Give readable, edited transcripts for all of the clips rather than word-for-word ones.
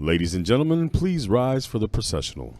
Ladies and gentlemen, please rise for the processional.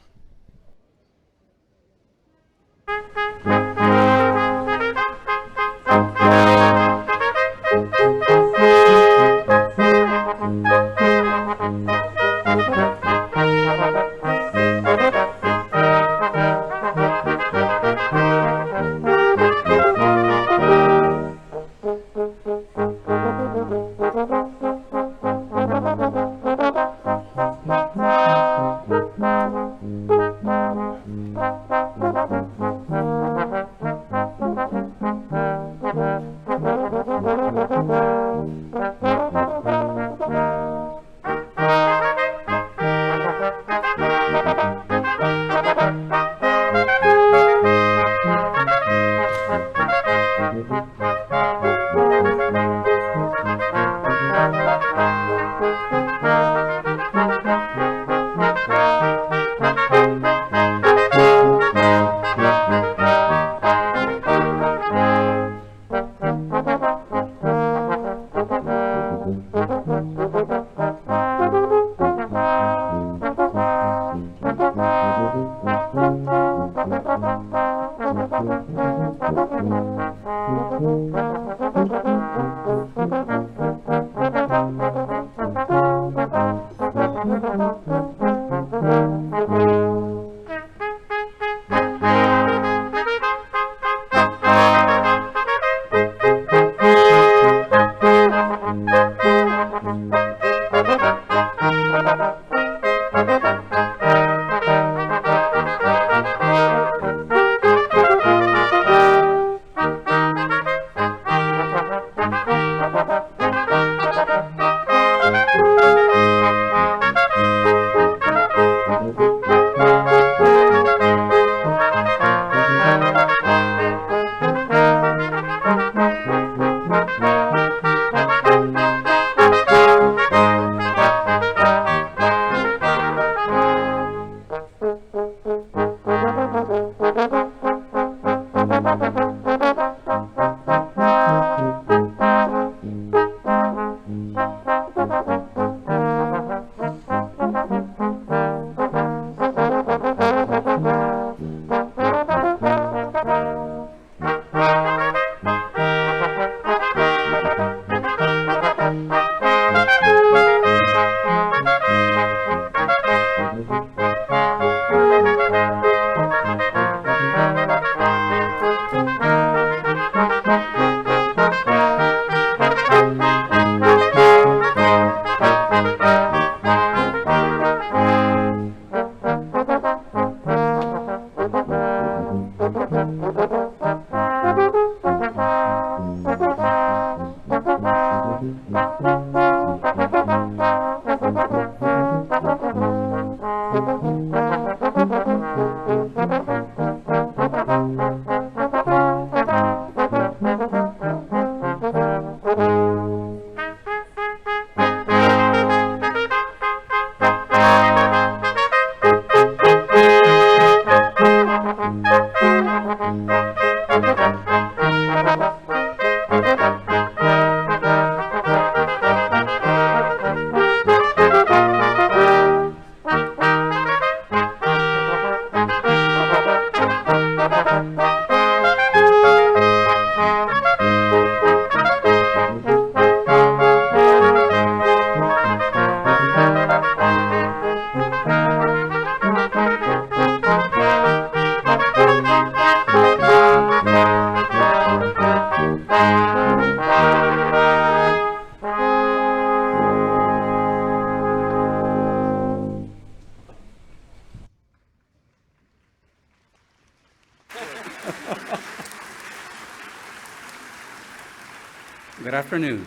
Good afternoon.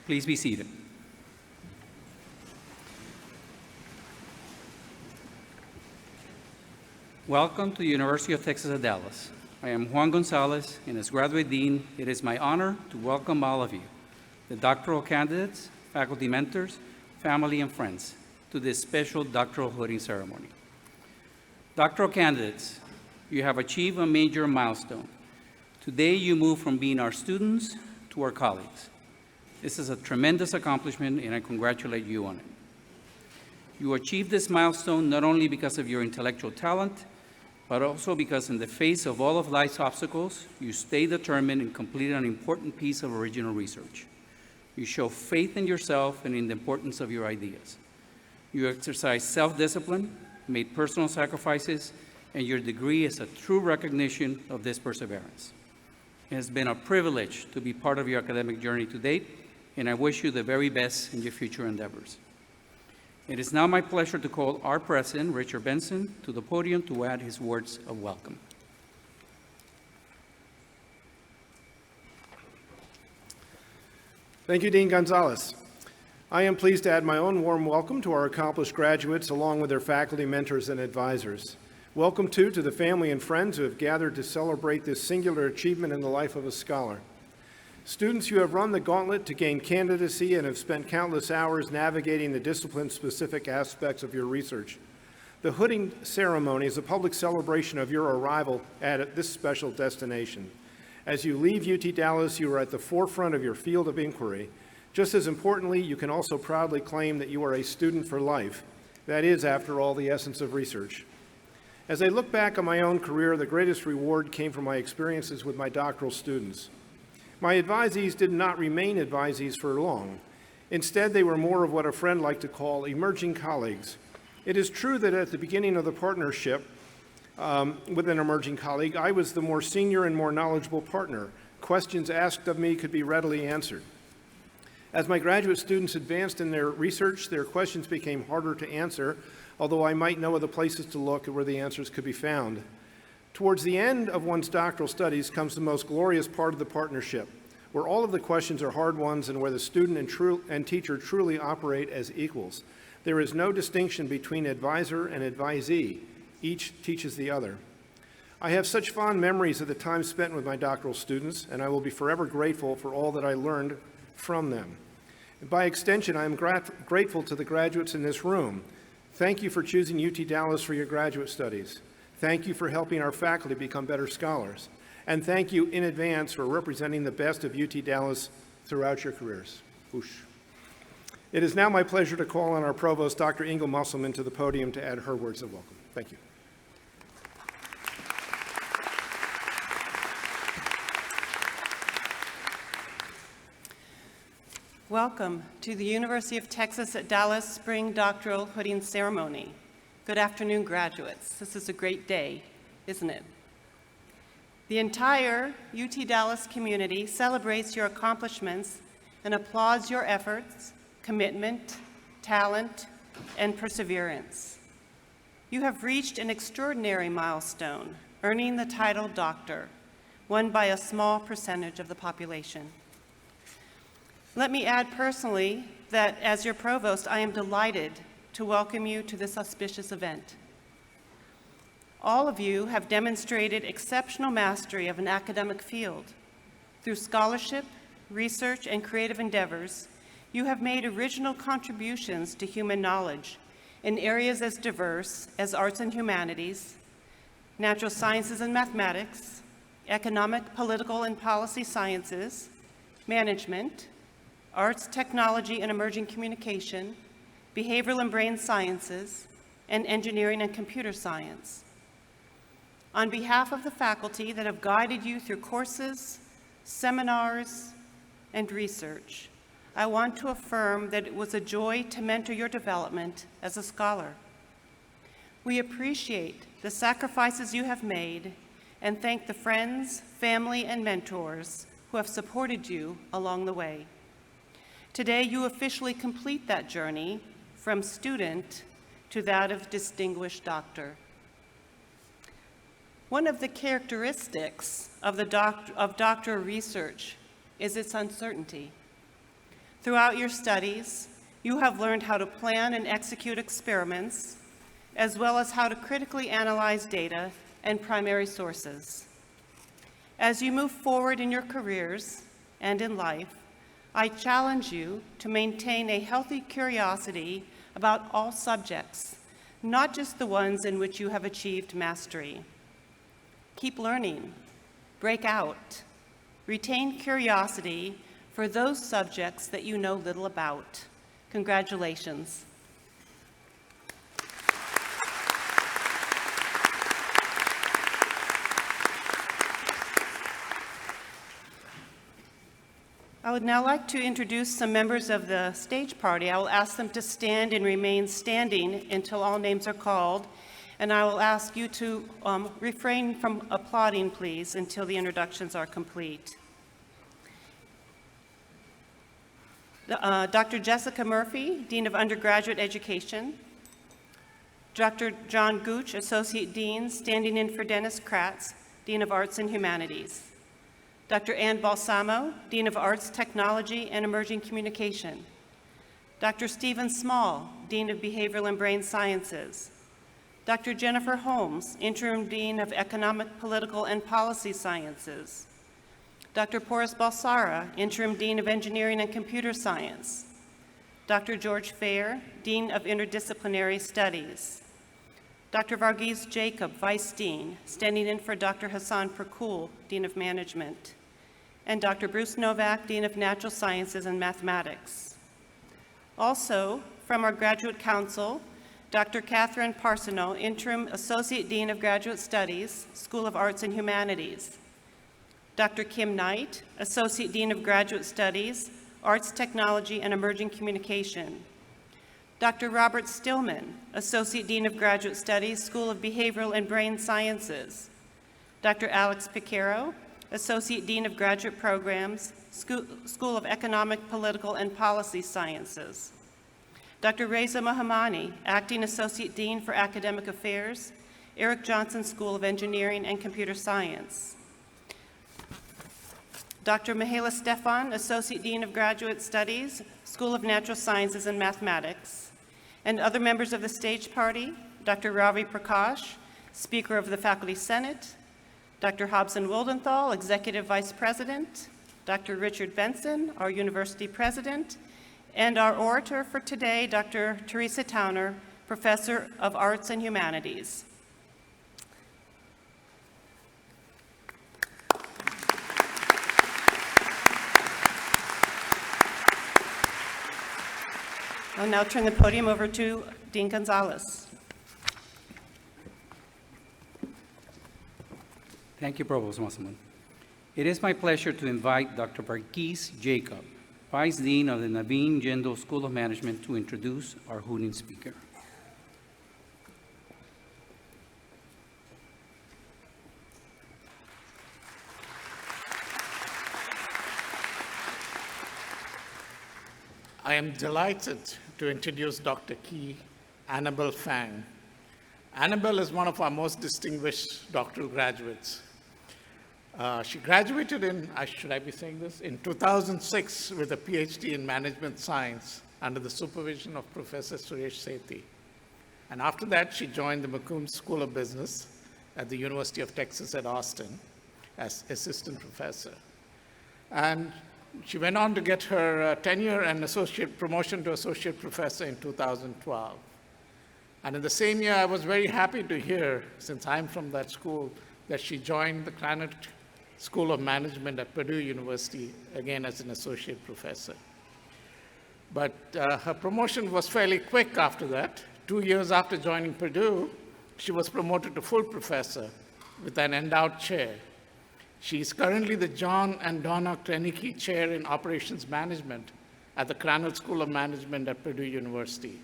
Please be seated. Welcome to the University of Texas at Dallas. I am Juan Gonzalez, and as Graduate Dean, it is my honor to welcome all of you, the doctoral candidates, faculty mentors, family, and friends, to this special doctoral hooding ceremony. Doctoral candidates, you have achieved a major milestone. Today, you move from being our students to our colleagues. This is a tremendous accomplishment, and I congratulate you on it. You achieved this milestone not only because of your intellectual talent, but also because in the face of all of life's obstacles, you stay determined and completed an important piece of original research. You show faith in yourself and in the importance of your ideas. You exercise self-discipline, made personal sacrifices, and your degree is a true recognition of this perseverance. It has been a privilege to be part of your academic journey to date, and I wish you the very best in your future endeavors. It is now my pleasure to call our president, Richard Benson, to the podium to add his words of welcome. Thank you, Dean Gonzalez. I am pleased to add my own warm welcome to our accomplished graduates, along with their faculty, mentors, and advisors. Welcome, too, to the family and friends who have gathered to celebrate this singular achievement in the life of a scholar. Students, you have run the gauntlet to gain candidacy and have spent countless hours navigating the discipline-specific aspects of your research. The hooding ceremony is a public celebration of your arrival at this special destination. As you leave UT Dallas, you are at the forefront of your field of inquiry. Just as importantly, you can also proudly claim that you are a student for life. That is, after all, the essence of research. As I look back on my own career, the greatest reward came from my experiences with my doctoral students. My advisees did not remain advisees for long. Instead, they were more of what a friend liked to call emerging colleagues. It is true that at the beginning of the partnership with an emerging colleague, I was the more senior and more knowledgeable partner. Questions asked of me could be readily answered. As my graduate students advanced in their research, their questions became harder to answer, although I might know of the places to look where the answers could be found. Towards the end of one's doctoral studies comes the most glorious part of the partnership, where all of the questions are hard ones and where the student and teacher truly operate as equals. There is no distinction between advisor and advisee. Each teaches the other. I have such fond memories of the time spent with my doctoral students, and I will be forever grateful for all that I learned from them. And by extension, I am grateful to the graduates in this room. Thank you for choosing UT Dallas for your graduate studies. Thank you for helping our faculty become better scholars. And thank you in advance for representing the best of UT Dallas throughout your careers. Whoosh. It is now my pleasure to call on our provost, Dr. Inga Musselman, to the podium to add her words of welcome. Thank you. Welcome to the University of Texas at Dallas Spring Doctoral Hooding Ceremony. Good afternoon, graduates. This is a great day, isn't it? The entire UT Dallas community celebrates your accomplishments and applauds your efforts, commitment, talent, and perseverance. You have reached an extraordinary milestone, earning the title doctor, won by a small percentage of the population. Let me add personally that as your provost, I am delighted to welcome you to this auspicious event. All of you have demonstrated exceptional mastery of an academic field. Through scholarship, research, and creative endeavors, you have made original contributions to human knowledge in areas as diverse as arts and humanities, natural sciences and mathematics, economic, political, and policy sciences, management, arts, technology, and emerging communication, behavioral and brain sciences, and engineering and computer science. On behalf of the faculty that have guided you through courses, seminars, and research, I want to affirm that it was a joy to mentor your development as a scholar. We appreciate the sacrifices you have made and thank the friends, family, and mentors who have supported you along the way. Today, you officially complete that journey from student to that of distinguished doctor. One of the characteristics of doctoral research is its uncertainty. Throughout your studies, you have learned how to plan and execute experiments, as well as how to critically analyze data and primary sources. As you move forward in your careers and in life, I challenge you to maintain a healthy curiosity about all subjects, not just the ones in which you have achieved mastery. Keep learning, break out, retain curiosity for those subjects that you know little about. Congratulations. I would now like to introduce some members of the stage party. I will ask them to stand and remain standing until all names are called, and I will ask you to refrain from applauding, please, until the introductions are complete. Dr. Jessica Murphy, Dean of Undergraduate Education. Dr. John Gooch, Associate Dean, standing in for Dennis Kratz, Dean of Arts and Humanities. Dr. Ann Balsamo, Dean of Arts, Technology, and Emerging Communication. Dr. Stephen Small, Dean of Behavioral and Brain Sciences. Dr. Jennifer Holmes, Interim Dean of Economic, Political, and Policy Sciences. Dr. Porras Balsara, Interim Dean of Engineering and Computer Science. Dr. George Fair, Dean of Interdisciplinary Studies. Dr. Varghese Jacob, Vice Dean, standing in for Dr. Hassan Perkul, Dean of Management. And Dr. Bruce Novak, Dean of Natural Sciences and Mathematics. Also, from our Graduate Council, Dr. Catherine Parsono, Interim Associate Dean of Graduate Studies, School of Arts and Humanities. Dr. Kim Knight, Associate Dean of Graduate Studies, Arts, Technology, and Emerging Communication. Dr. Robert Stillman, Associate Dean of Graduate Studies, School of Behavioral and Brain Sciences. Dr. Alex Picaro, Associate Dean of Graduate Programs, School of Economic, Political, and Policy Sciences. Dr. Reza Mohammani, Acting Associate Dean for Academic Affairs, Eric Johnson School of Engineering and Computer Science. Dr. Mihaela Stefan, Associate Dean of Graduate Studies, School of Natural Sciences and Mathematics. And other members of the stage party, Dr. Ravi Prakash, Speaker of the Faculty Senate, Dr. Hobson Wildenthal, Executive Vice President, Dr. Richard Benson, our University President, and our orator for today, Dr. Teresa Towner, Professor of Arts and Humanities. I'll now turn the podium over to Dean Gonzalez. Thank you, Provost Musselman. It is my pleasure to invite Dr. Varghese Jacob, Vice Dean of the Naveen Jindal School of Management, to introduce our hooting speaker. I am delighted to introduce Dr. Key Annabelle Fang. Annabelle is one of our most distinguished doctoral graduates. She graduated in, should I be saying this, in 2006 with a PhD in management science under the supervision of Professor Suresh Sethi. And after that, she joined the McCombs School of Business at the University of Texas at Austin as assistant professor. And she went on to get her tenure and promotion to associate professor in 2012. And in the same year, I was very happy to hear, since I'm from that school, that she joined the Krannert School of Management at Purdue University, again as an associate professor. But her promotion was fairly quick after that. 2 years after joining Purdue, she was promoted to full professor with an endowed chair. She is currently the John and Donna Krenicki Chair in Operations Management at the Krannert School of Management at Purdue University.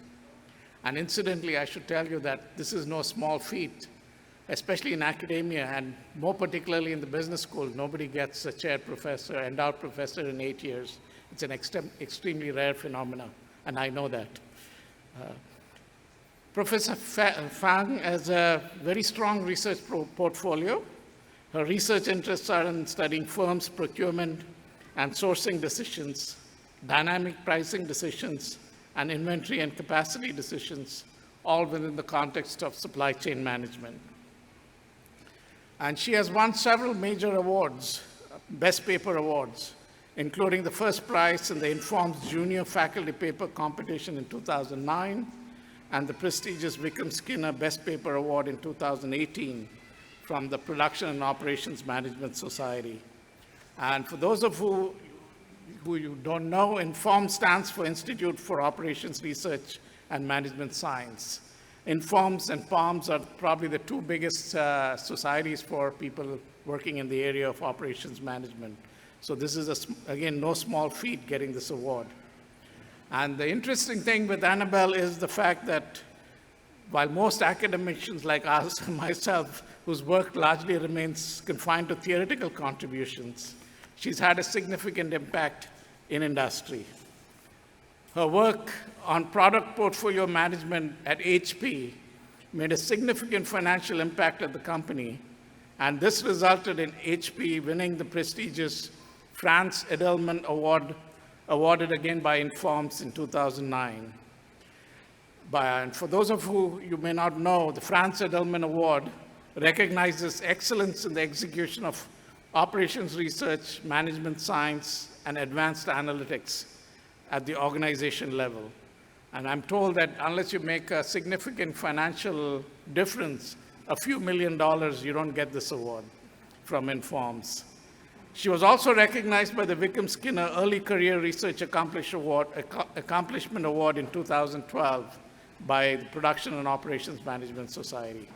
And incidentally, I should tell you that this is no small feat, especially in academia, and more particularly in the business school. Nobody gets a chair professor, endowed professor in 8 years. It's an extremely rare phenomenon, and I know that. Professor Fang has a very strong research portfolio. Her research interests are in studying firms' procurement and sourcing decisions, dynamic pricing decisions, and inventory and capacity decisions, all within the context of supply chain management. And she has won several major awards, Best Paper Awards, including the first prize in the Informs Junior Faculty Paper Competition in 2009, and the prestigious Vikram Skinner Best Paper Award in 2018 from the Production and Operations Management Society. And for those of who you don't know, INFORM stands for Institute for Operations Research and Management Science. INFORMS and POMS are probably the two biggest societies for people working in the area of operations management. So this is, again, no small feat getting this award. And the interesting thing with Annabelle is the fact that while most academicians like us and myself, whose work largely remains confined to theoretical contributions, she's had a significant impact in industry. Her work on product portfolio management at HP made a significant financial impact at the company, and this resulted in HP winning the prestigious Franz Edelman Award, awarded again by Informs in 2009. And for those of you may not know, the Franz Edelman Award recognizes excellence in the execution of operations research, management science, and advanced analytics at the organization level. And I'm told that unless you make a significant financial difference, a few $1 million, you don't get this award from Informs. She was also recognized by the Wickham Skinner Early Career Research Accomplishment Award in 2012 by the Production and Operations Management Society.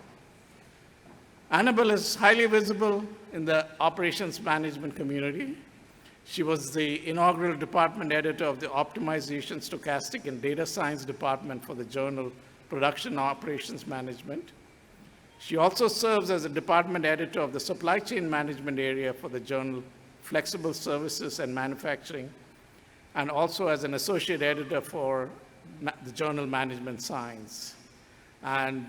Annabelle is highly visible in the operations management community. She was the inaugural department editor of the Optimization, Stochastic, and Data Science Department for the journal Production and Operations Management. She also serves as a department editor of the Supply Chain Management area for the journal Flexible Services and Manufacturing, and also as an associate editor for the journal Management Science. And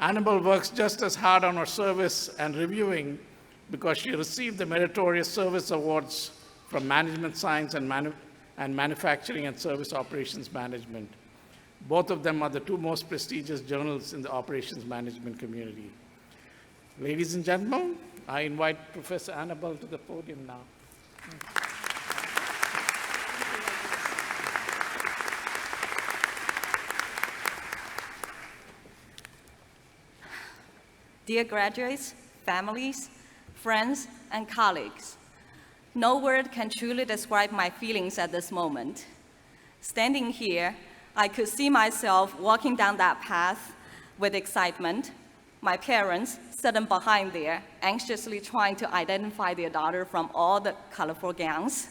Annabelle works just as hard on her service and reviewing because she received the Meritorious Service Awards from Management Science and Manufacturing and Service Operations Management. Both of them are the two most prestigious journals in the operations management community. Ladies and gentlemen, I invite Professor Annabelle to the podium now. Dear graduates, families, friends, and colleagues, no word can truly describe my feelings at this moment. Standing here, I could see myself walking down that path with excitement, my parents sitting behind there, anxiously trying to identify their daughter from all the colorful gowns,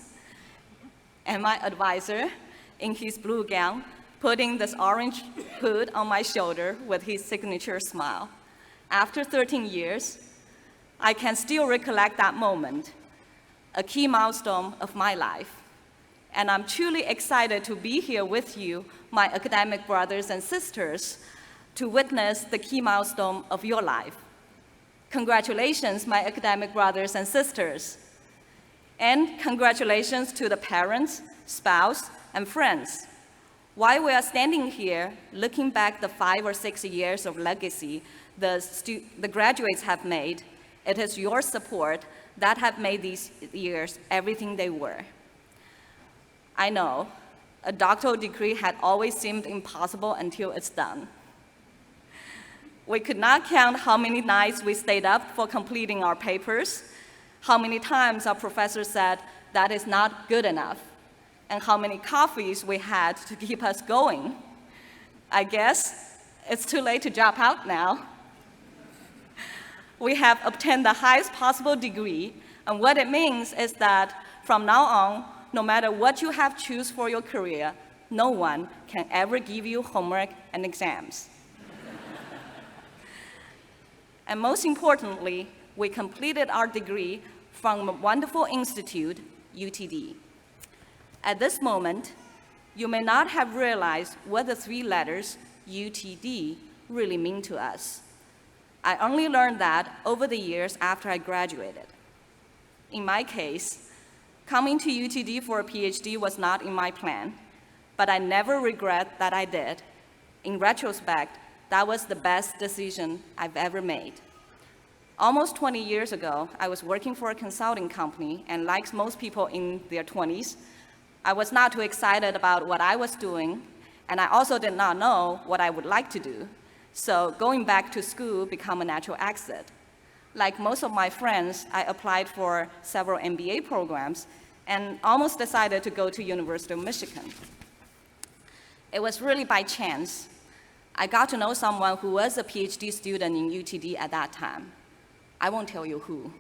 and my advisor in his blue gown putting this orange hood on my shoulder with his signature smile. After 13 years, I can still recollect that moment, a key milestone of my life. And I'm truly excited to be here with you, my academic brothers and sisters, to witness the key milestone of your life. Congratulations, my academic brothers and sisters. And congratulations to the parents, spouse, and friends. While we are standing here, looking back the 5 or 6 years of legacy the graduates have made, it is your support that have made these years everything they were. I know, a doctoral degree had always seemed impossible until it's done. We could not count how many nights we stayed up for completing our papers, how many times our professor said that is not good enough, and how many coffees we had to keep us going. I guess it's too late to drop out now. We have obtained the highest possible degree, and what it means is that from now on, no matter what you have choose for your career, no one can ever give you homework and exams. And most importantly, we completed our degree from a wonderful institute, UTD. At this moment, you may not have realized what the 3 letters UTD really mean to us. I only learned that over the years after I graduated. In my case, coming to UTD for a PhD was not in my plan, but I never regret that I did. In retrospect, that was the best decision I've ever made. Almost 20 years ago, I was working for a consulting company, and like most people in their 20s, I was not too excited about what I was doing, and I also did not know what I would like to do. So going back to school became a natural exit. Like most of my friends, I applied for several MBA programs and almost decided to go to University of Michigan. It was really by chance. I got to know someone who was a PhD student in UTD at that time. I won't tell you who.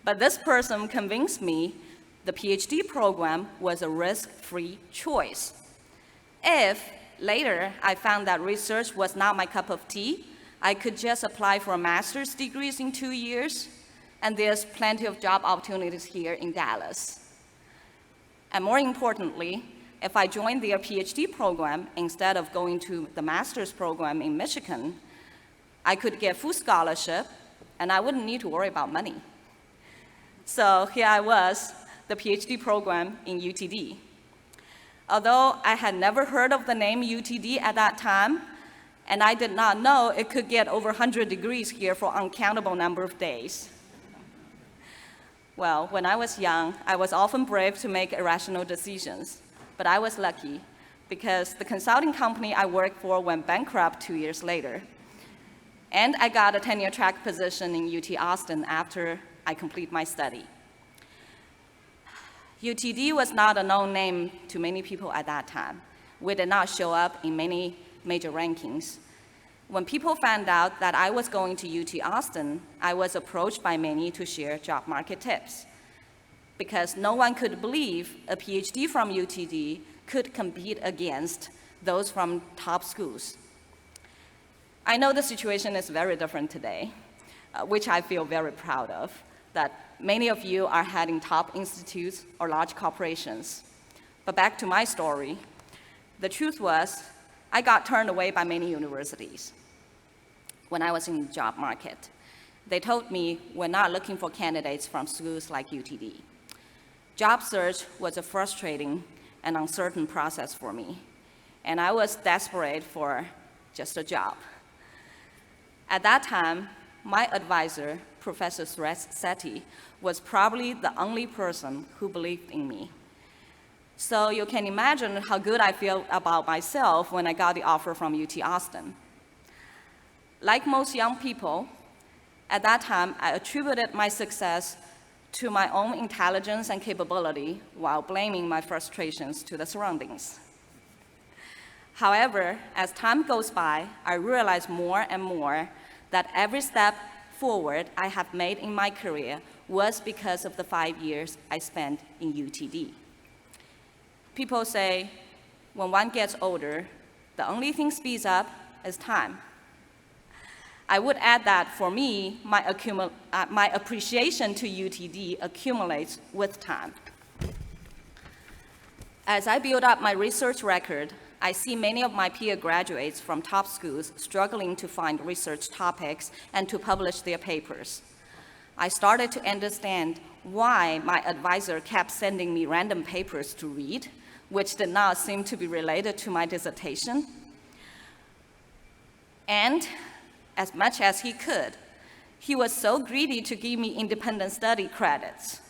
But this person convinced me The PhD program was a risk-free choice. If later I found that research was not my cup of tea, I could just apply for a master's degrees in 2 years, and there's plenty of job opportunities here in Dallas. And more importantly, if I joined their PhD program instead of going to the master's program in Michigan, I could get full scholarship, and I wouldn't need to worry about money. So here I was, the PhD program in UTD. Although I had never heard of the name UTD at that time, and I did not know it could get over 100 degrees here for uncountable number of days. Well, when I was young, I was often brave to make irrational decisions, but I was lucky because the consulting company I worked for went bankrupt 2 years later. And I got a tenure-track position in UT Austin after I complete my study. UTD was not a known name to many people at that time. We did not show up in many major rankings. When people found out that I was going to UT Austin, I was approached by many to share job market tips, because no one could believe a PhD from UTD could compete against those from top schools. I know the situation is very different today, which I feel very proud of, that many of you are heading top institutes or large corporations. But back to my story, the truth was, I got turned away by many universities when I was in the job market. They told me, we're not looking for candidates from schools like UTD. Job search was a frustrating and uncertain process for me, and I was desperate for just a job. At that time, my advisor, Professor Suresh Sethi, was probably the only person who believed in me. So you can imagine how good I feel about myself when I got the offer from UT Austin. Like most young people, at that time, I attributed my success to my own intelligence and capability while blaming my frustrations to the surroundings. However, as time goes by, I realize more and more that every step forward I have made in my career was because of the 5 years I spent in UTD. People say, when one gets older, the only thing speeds up is time. I would add that for me, my appreciation to UTD accumulates with time. As I build up my research record, I see many of my peer graduates from top schools struggling to find research topics and to publish their papers. I started to understand why my advisor kept sending me random papers to read, which did not seem to be related to my dissertation. And as much as he could, he was so greedy to give me independent study credits.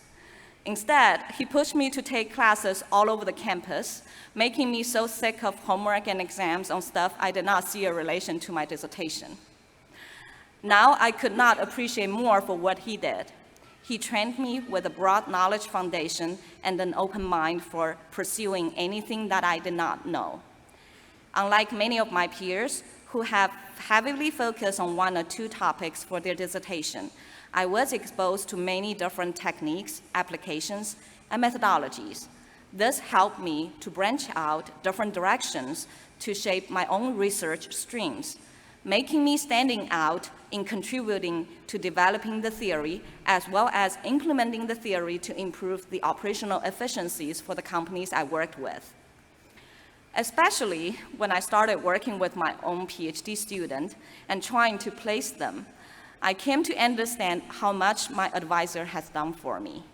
Instead, he pushed me to take classes all over the campus, making me so sick of homework and exams on stuff I did not see a relation to my dissertation. Now I could not appreciate more for what he did. He trained me with a broad knowledge foundation and an open mind for pursuing anything that I did not know. Unlike many of my peers who have heavily focused on 1 or 2 topics for their dissertation, I was exposed to many different techniques, applications, and methodologies. This helped me to branch out different directions to shape my own research streams, making me standing out in contributing to developing the theory as well as implementing the theory to improve the operational efficiencies for the companies I worked with. Especially when I started working with my own PhD student and trying to place them, I came to understand how much my advisor has done for me.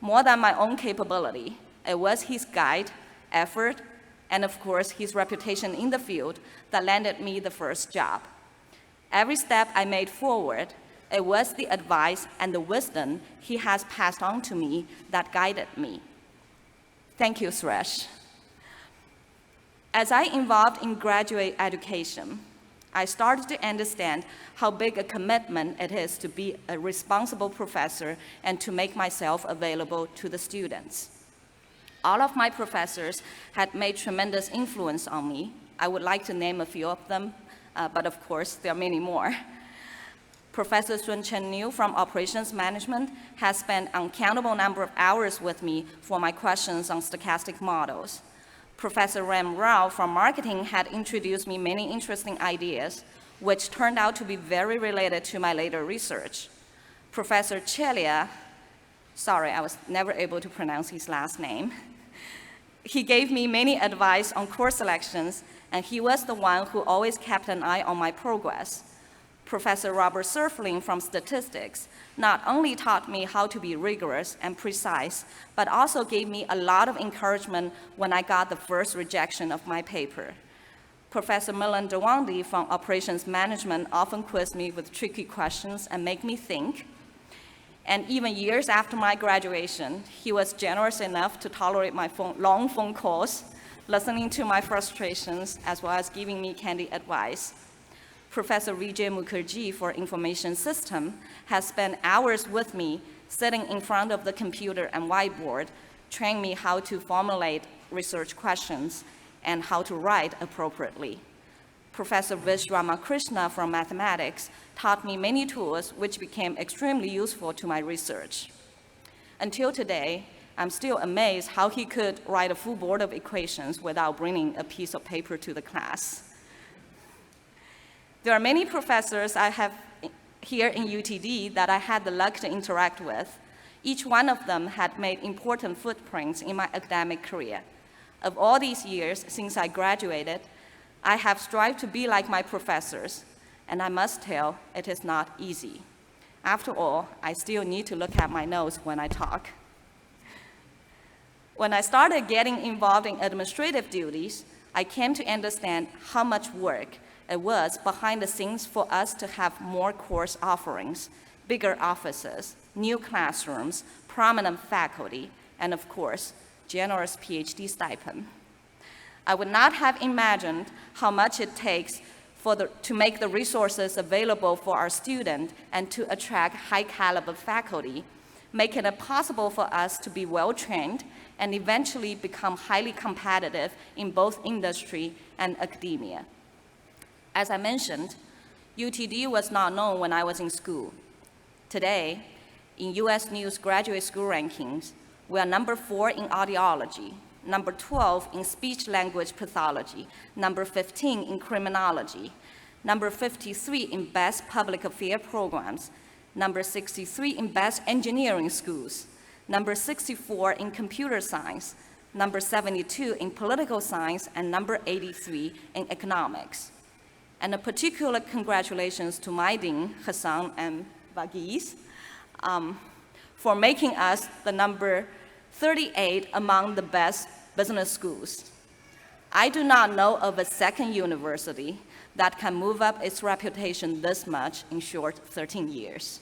More than my own capability, it was his guide, effort, and of course, his reputation in the field that landed me the first job. Every step I made forward, it was the advice and the wisdom he has passed on to me that guided me. Thank you, Suresh. As I involved in graduate education, I started to understand how big a commitment it is to be a responsible professor and to make myself available to the students. All of my professors had made tremendous influence on me. I would like to name a few of them, but of course, there are many more. Professor Sun Chen Liu from Operations Management has spent uncountable number of hours with me for my questions on stochastic models. Professor Ram Rao from Marketing had introduced me many interesting ideas, which turned out to be very related to my later research. Professor Chelia, sorry, I was never able to pronounce his last name. He gave me many advice on course selections, and he was the one who always kept an eye on my progress. Professor Robert Surfling from Statistics not only taught me how to be rigorous and precise, but also gave me a lot of encouragement when I got the first rejection of my paper. Professor Milan Dewandi from Operations Management often quizzed me with tricky questions and make me think. And even years after my graduation, he was generous enough to tolerate my long phone calls, listening to my frustrations, as well as giving me candid advice. Professor Vijay Mukherjee for Information System has spent hours with me sitting in front of the computer and whiteboard, training me how to formulate research questions and how to write appropriately. Professor Vish Ramakrishna from Mathematics taught me many tools which became extremely useful to my research. Until today, I'm still amazed how he could write a full board of equations without bringing a piece of paper to the class. There are many professors I have here in UTD that I had the luck to interact with. Each one of them had made important footprints in my academic career. Of all these years since I graduated, I have strived to be like my professors, and I must tell, it is not easy. After all, I still need to look at my notes when I talk. When I started getting involved in administrative duties, I came to understand how much work it was behind the scenes for us to have more course offerings, bigger offices, new classrooms, prominent faculty, and of course, generous PhD stipend. I would not have imagined how much it takes to make the resources available for our students and to attract high-caliber faculty, making it possible for us to be well-trained and eventually become highly competitive in both industry and academia. As I mentioned, UTD was not known when I was in school. Today, in US News graduate school rankings, we are number 4 in audiology, number 12 in speech-language pathology, number 15 in criminology, number 53 in best public affairs programs, number 63 in best engineering schools, number 64 in computer science, number 72 in political science, and number 83 in economics. And a particular congratulations to my dean, Hassan and Vagiz, for making us the number 38 among the best business schools. I do not know of a second university that can move up its reputation this much in short 13 years.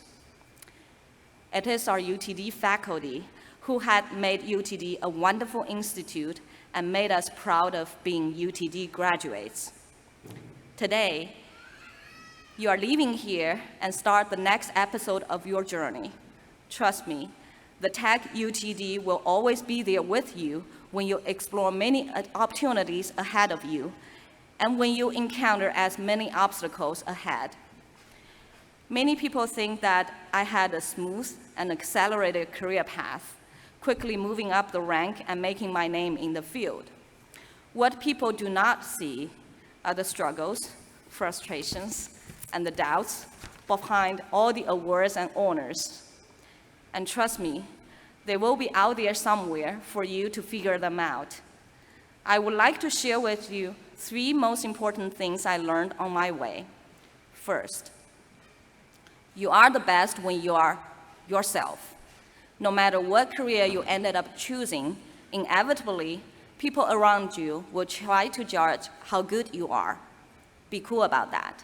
It is our UTD faculty who had made UTD a wonderful institute and made us proud of being UTD graduates. Today, you are leaving here and start the next episode of your journey. Trust me, the Tech UTD will always be there with you when you explore many opportunities ahead of you and when you encounter as many obstacles ahead. Many people think that I had a smooth and accelerated career path, quickly moving up the rank and making my name in the field. What people do not see are the struggles, frustrations, and the doubts behind all the awards and honors. And trust me, they will be out there somewhere for you to figure them out. I would like to share with you 3 most important things I learned on my way. First, you are the best when you are yourself. No matter what career you ended up choosing, inevitably, people around you will try to judge how good you are. Be cool about that.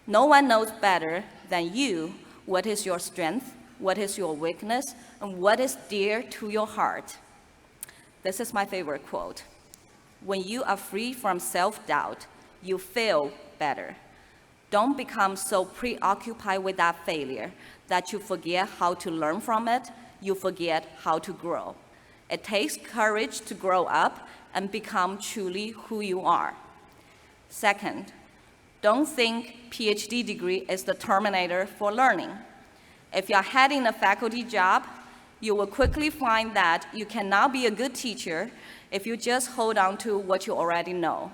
No one knows better than you what is your strength, what is your weakness, and what is dear to your heart. This is my favorite quote. When you are free from self-doubt, you feel better. Don't become so preoccupied with that failure that you forget how to learn from it, you forget how to grow. It takes courage to grow up and become truly who you are. Second, Don't think PhD degree is the terminator for learning. If you're heading a faculty job, you will quickly find that you cannot be a good teacher if you just hold on to what you already know.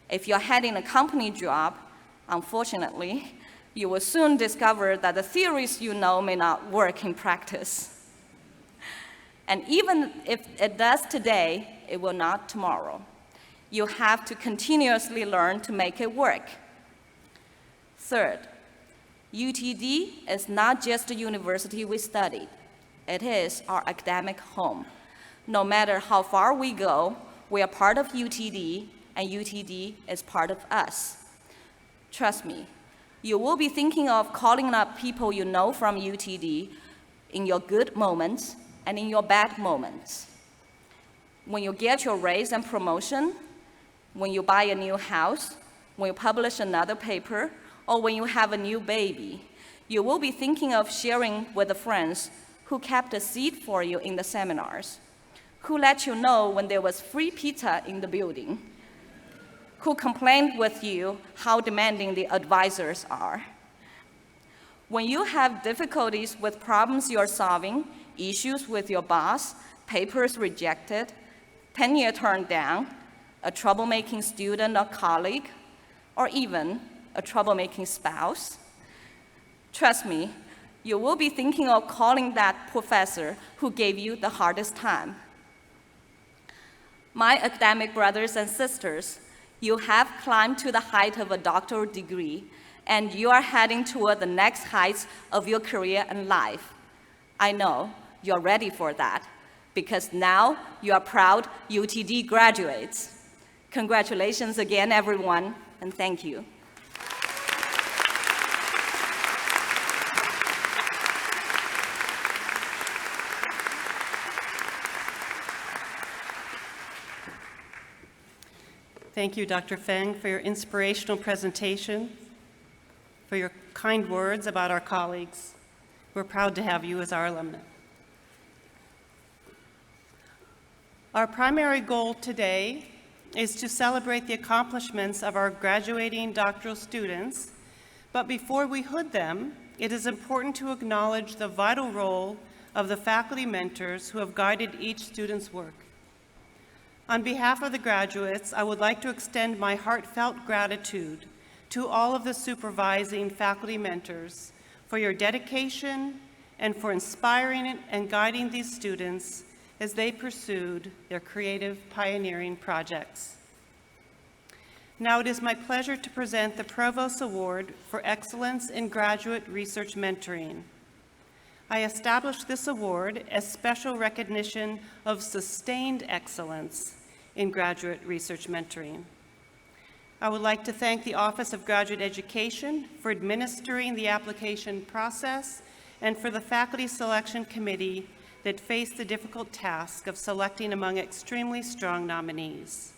If you're heading a company job, unfortunately, you will soon discover that the theories you know may not work in practice. And even if it does today, it will not tomorrow. You have to continuously learn to make it work. Third, UTD is not just a university we studied. It is our academic home. No matter how far we go, we are part of UTD, and UTD is part of us. Trust me, you will be thinking of calling up people you know from UTD in your good moments and in your bad moments. When you get your raise and promotion, when you buy a new house, when you publish another paper, or when you have a new baby, you will be thinking of sharing with the friends who kept a seat for you in the seminars, who let you know when there was free pizza in the building, who complained with you how demanding the advisors are. When you have difficulties with problems you're solving, issues with your boss, papers rejected, tenure turned down, a troublemaking student or colleague, or even a troublemaking spouse, trust me, you will be thinking of calling that professor who gave you the hardest time. My academic brothers and sisters, you have climbed to the height of a doctoral degree, and you are heading toward the next heights of your career and life. I know you're ready for that, because now you are proud UTD graduates. Congratulations again, everyone, and thank you. Thank you, Dr. Feng, for your inspirational presentation, for your kind words about our colleagues. We're proud to have you as our alumna. Our primary goal today is to celebrate the accomplishments of our graduating doctoral students, but before we hood them, it is important to acknowledge the vital role of the faculty mentors who have guided each student's work. On behalf of the graduates, I would like to extend my heartfelt gratitude to all of the supervising faculty mentors for your dedication and for inspiring and guiding these students as they pursued their creative pioneering projects. Now it is my pleasure to present the Provost Award for Excellence in Graduate Research Mentoring. I established this award as special recognition of sustained excellence in graduate research mentoring. I would like to thank the Office of Graduate Education for administering the application process and for the Faculty Selection Committee that faced the difficult task of selecting among extremely strong nominees.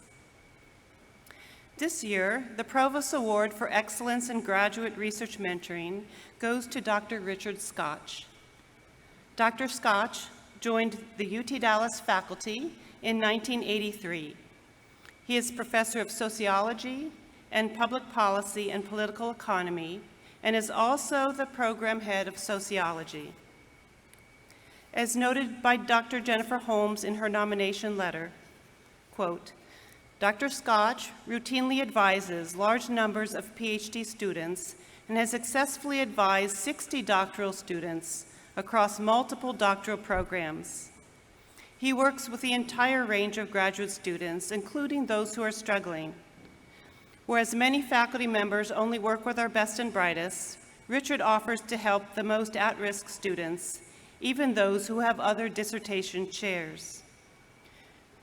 This year, the Provost Award for Excellence in Graduate Research Mentoring goes to Dr. Richard Scotch. Dr. Scotch joined the UT Dallas faculty in 1983. He is professor of sociology and public policy and political economy, and is also the program head of sociology. As noted by Dr. Jennifer Holmes in her nomination letter, quote, Dr. Scotch routinely advises large numbers of PhD students and has successfully advised 60 doctoral students across multiple doctoral programs. He works with the entire range of graduate students, including those who are struggling. Whereas many faculty members only work with our best and brightest, Richard offers to help the most at-risk students, even those who have other dissertation chairs.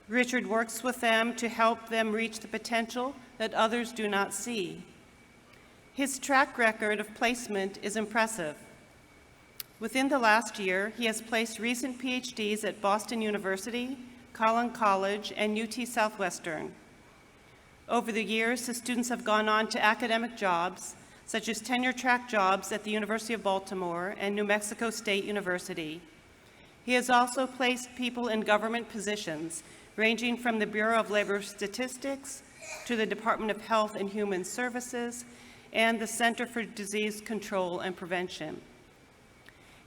Richard works with them to help them reach the potential that others do not see. His track record of placement is impressive. Within the last year, he has placed recent PhDs at Boston University, Collin College, and UT Southwestern. Over the years, the students have gone on to academic jobs, such as tenure-track jobs at the University of Baltimore and New Mexico State University. He has also placed people in government positions, ranging from the Bureau of Labor Statistics to the Department of Health and Human Services and the Center for Disease Control and Prevention.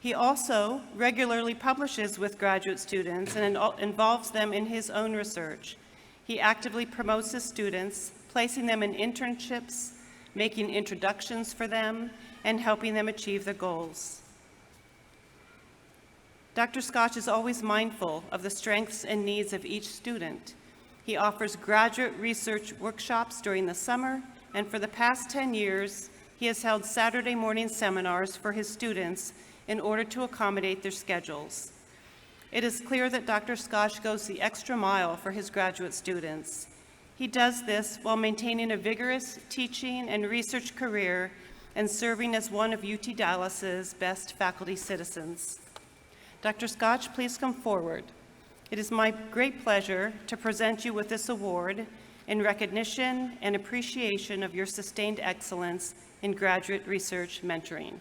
He also regularly publishes with graduate students and involves them in his own research. He actively promotes his students, placing them in internships, making introductions for them, and helping them achieve their goals. Dr. Scotch is always mindful of the strengths and needs of each student. He offers graduate research workshops during the summer, and for the past 10 years, he has held Saturday morning seminars for his students in order to accommodate their schedules. It is clear that Dr. Scotch goes the extra mile for his graduate students. He does this while maintaining a vigorous teaching and research career and serving as one of UT Dallas's best faculty citizens. Dr. Scotch, please come forward. It is my great pleasure to present you with this award in recognition and appreciation of your sustained excellence in graduate research mentoring.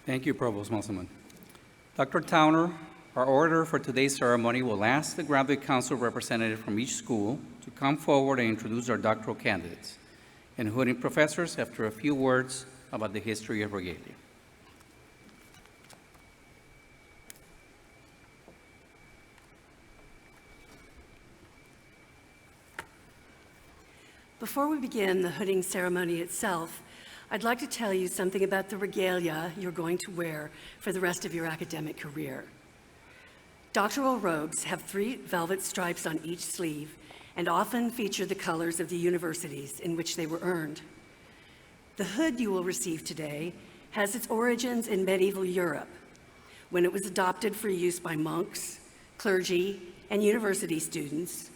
Thank you, Provost Musselman. Dr. Towner, our order for today's ceremony will ask the Graduate Council representative from each school to come forward and introduce our doctoral candidates, including professors, after a few words about the history of regalia. Before we begin the hooding ceremony itself, I'd like to tell you something about the regalia you're going to wear for the rest of your academic career. Doctoral robes have 3 velvet stripes on each sleeve and often feature the colors of the universities in which they were earned. The hood you will receive today has its origins in medieval Europe, when it was adopted for use by monks, clergy, and university students,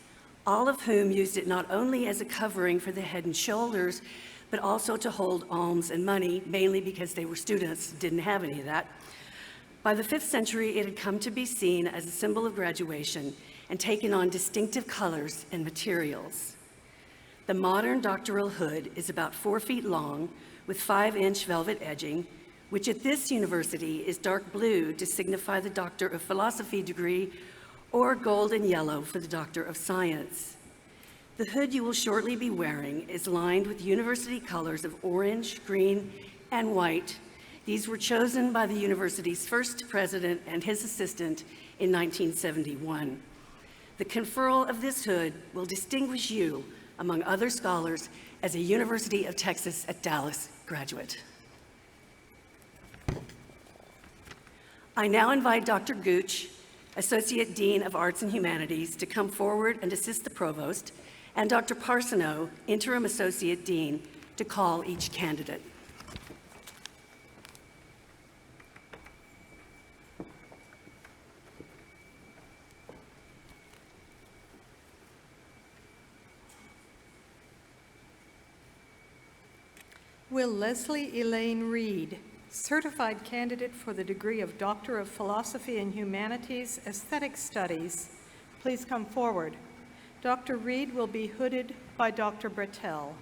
all of whom used it not only as a covering for the head and shoulders, but also to hold alms and money, mainly because they were students, didn't have any of that. By the 5th century, it had come to be seen as a symbol of graduation and taken on distinctive colors and materials. The modern doctoral hood is about 4 feet long with 5-inch velvet edging, which at this university is dark blue to signify the Doctor of Philosophy degree, or gold and yellow for the Doctor of Science. The hood you will shortly be wearing is lined with university colors of orange, green, and white. These were chosen by the university's first president and his assistant in 1971. The conferral of this hood will distinguish you among other scholars as a University of Texas at Dallas graduate. I now invite Dr. Gooch, Associate Dean of Arts and Humanities, to come forward and assist the Provost, and Dr. Parsoneau, Interim Associate Dean, to call each candidate. Will Leslie Elaine Reed, certified candidate for the degree of Doctor of Philosophy and Humanities, Aesthetic Studies, please come forward. Dr. Reed will be hooded by Dr. Brettel.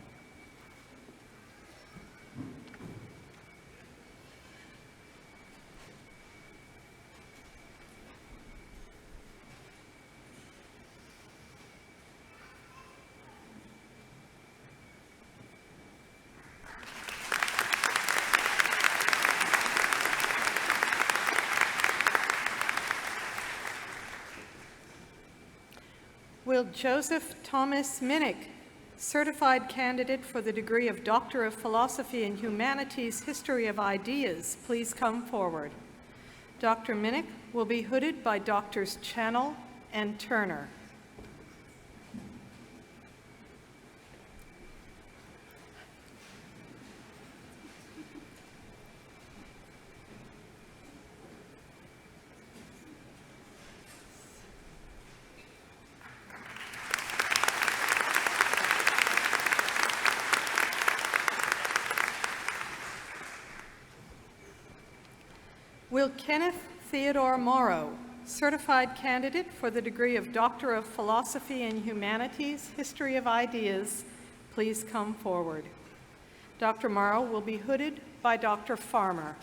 Will Joseph Thomas Minnick, certified candidate for the degree of Doctor of Philosophy and Humanities, History of Ideas, please come forward. Dr. Minnick will be hooded by Drs. Channel and Turner. Will Kenneth Theodore Morrow, certified candidate for the degree of Doctor of Philosophy and Humanities, History of Ideas, please come forward. Dr. Morrow will be hooded by Dr. Farmer.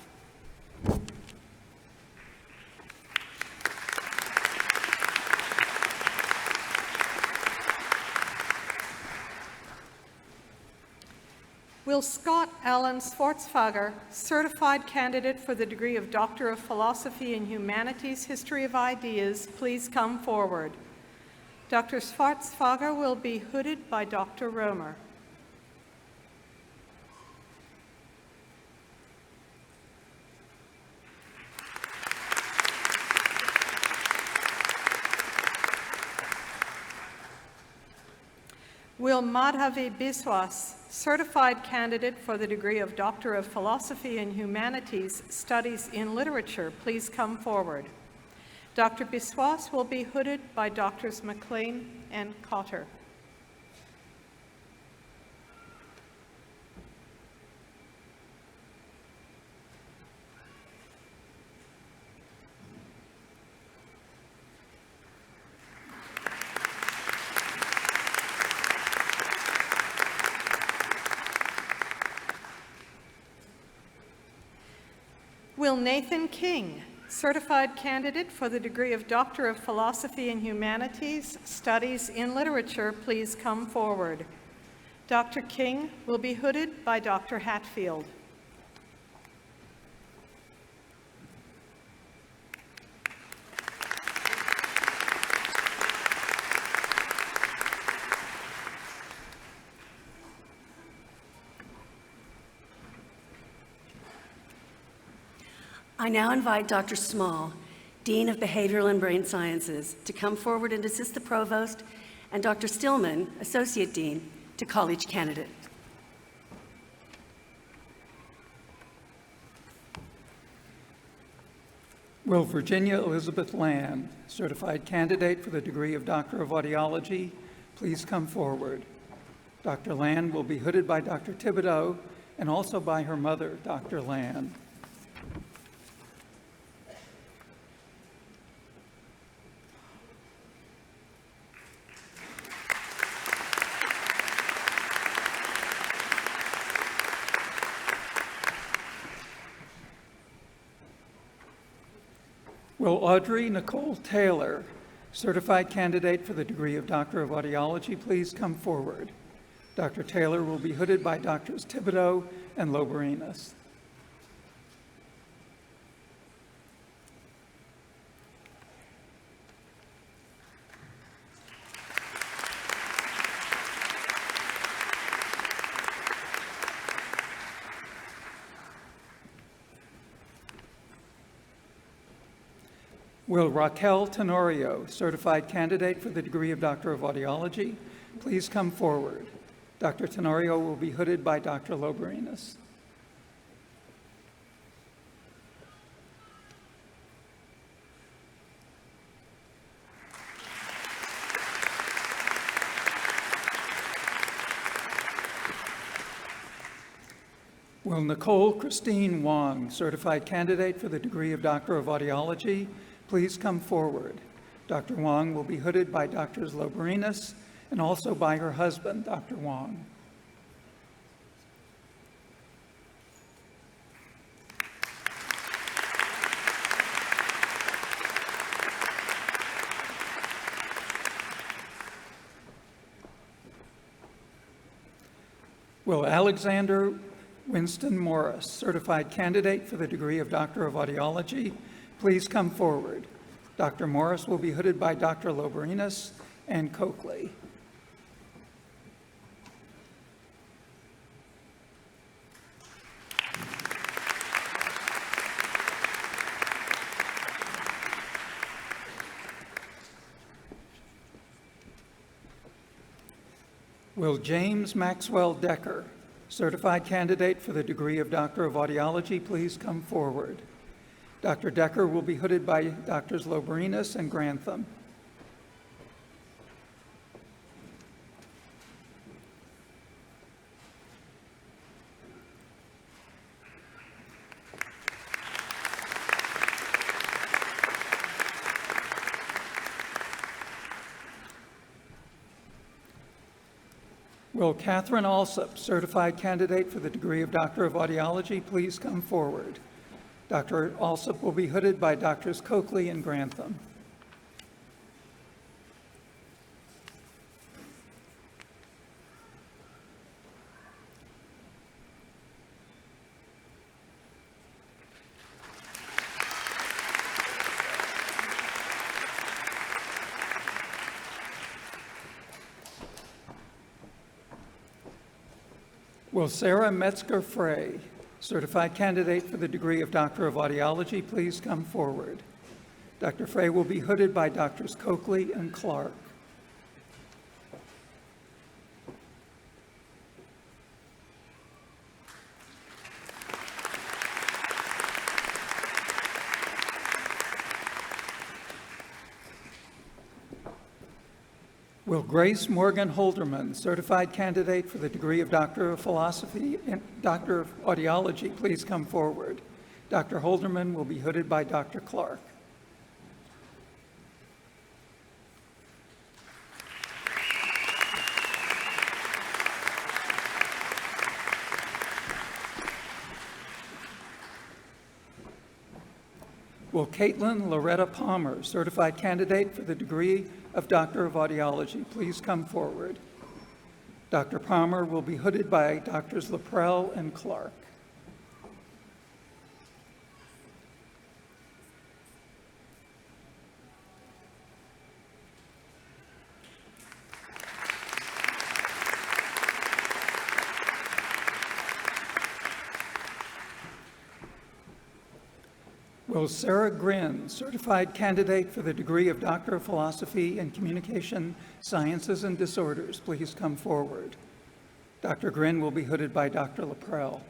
Will Scott Allen Swartzfager, certified candidate for the degree of Doctor of Philosophy and Humanities, History of Ideas, please come forward. Dr. Swartzfager will be hooded by Dr. Romer. Will Madhavi Biswas, certified candidate for the degree of Doctor of Philosophy and Humanities, Studies in Literature, please come forward. Dr. Biswas will be hooded by Drs. McLean and Cotter. Will Nathan King, certified candidate for the degree of Doctor of Philosophy and Humanities, Studies in Literature, please come forward. Dr. King will be hooded by Dr. Hatfield. I now invite Dr. Small, Dean of Behavioral and Brain Sciences, to come forward and assist the Provost, and Dr. Stillman, Associate Dean, to call each candidate. Will Virginia Elizabeth Land, certified candidate for the degree of Doctor of Audiology, please come forward. Dr. Land will be hooded by Dr. Thibodeau and also by her mother, Dr. Land. Will Audrey Nicole Taylor, certified candidate for the degree of Doctor of Audiology, please come forward. Dr. Taylor will be hooded by Drs. Thibodeau and Loberinas. Will Raquel Tenorio, certified candidate for the degree of Doctor of Audiology, please come forward. Dr. Tenorio will be hooded by Dr. Loberinas. Will Nicole Christine Wong, certified candidate for the degree of Doctor of Audiology, please come forward. Dr. Wong will be hooded by Drs. Loberinas and also by her husband, Dr. Wong. Will Alexander Winston Morris, certified candidate for the degree of Doctor of Audiology, please come forward. Dr. Morris will be hooded by Dr. Loberinas and Coakley. Will James Maxwell Decker, certified candidate for the degree of Doctor of Audiology, please come forward. Dr. Decker will be hooded by Drs. Loberinas and Grantham. Will Catherine Alsop, certified candidate for the degree of Doctor of Audiology, please come forward? Dr. Alsop will be hooded by Drs. Coakley and Grantham. Will Sarah Metzger-Frey, certified candidate for the degree of Doctor of Audiology, please come forward? Dr. Frey will be hooded by Drs. Coakley and Clark. Will Grace Morgan Holderman, certified candidate for the degree of Doctor of Philosophy and Doctor of Audiology, please come forward? Dr. Holderman will be hooded by Dr. Clark. Will Caitlin Loretta Palmer, certified candidate for the degree of Doctor of Audiology, please come forward? Dr. Palmer will be hooded by Drs. Laprelle and Clark. Will Sarah Grin, certified candidate for the degree of Doctor of Philosophy in Communication Sciences and Disorders, please come forward? Dr. Grin will be hooded by Dr. Laprelle.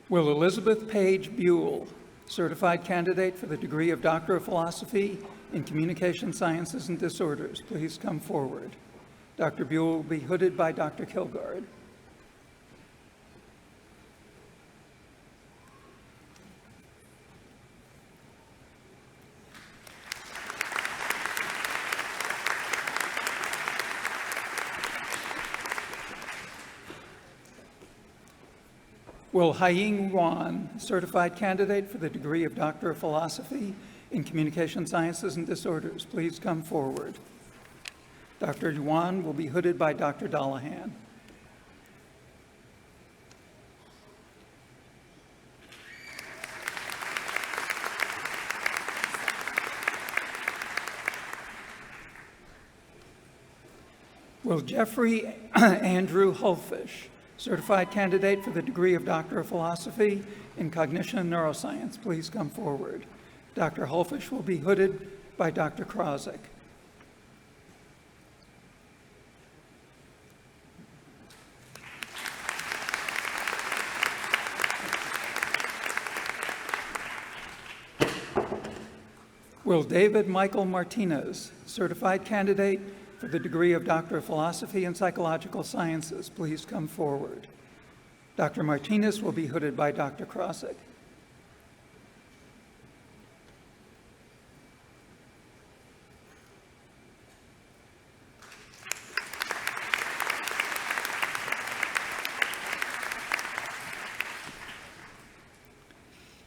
Will Elizabeth Page Buell, certified candidate for the degree of Doctor of Philosophy in Communication Sciences and Disorders, please come forward? Dr. Buell will be hooded by Dr. Kilgard. Will Haiying Wan, certified candidate for the degree of Doctor of Philosophy in Communication Sciences and Disorders, please come forward? Dr. Yuan will be hooded by Dr. Dollahan. Will Jeffrey Andrew Hulfish, certified candidate for the degree of Doctor of Philosophy in Cognition and Neuroscience, please come forward? Dr. Hulfish will be hooded by Dr. Krosik. Will David Michael Martinez, certified candidate for the degree of Doctor of Philosophy in Psychological Sciences, please come forward? Dr. Martinez will be hooded by Dr. Krosik.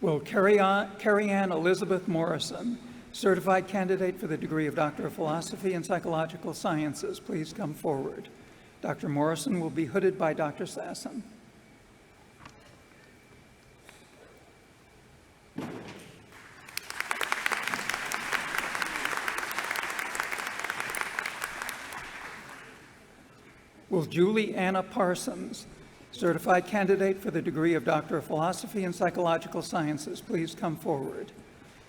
Will Carrie Ann Elizabeth Morrison, certified candidate for the degree of Doctor of Philosophy in Psychological Sciences, please come forward? Dr. Morrison will be hooded by Dr. Sasson. Will Julie Anna Parsons, certified candidate for the degree of Doctor of Philosophy in Psychological Sciences, please come forward?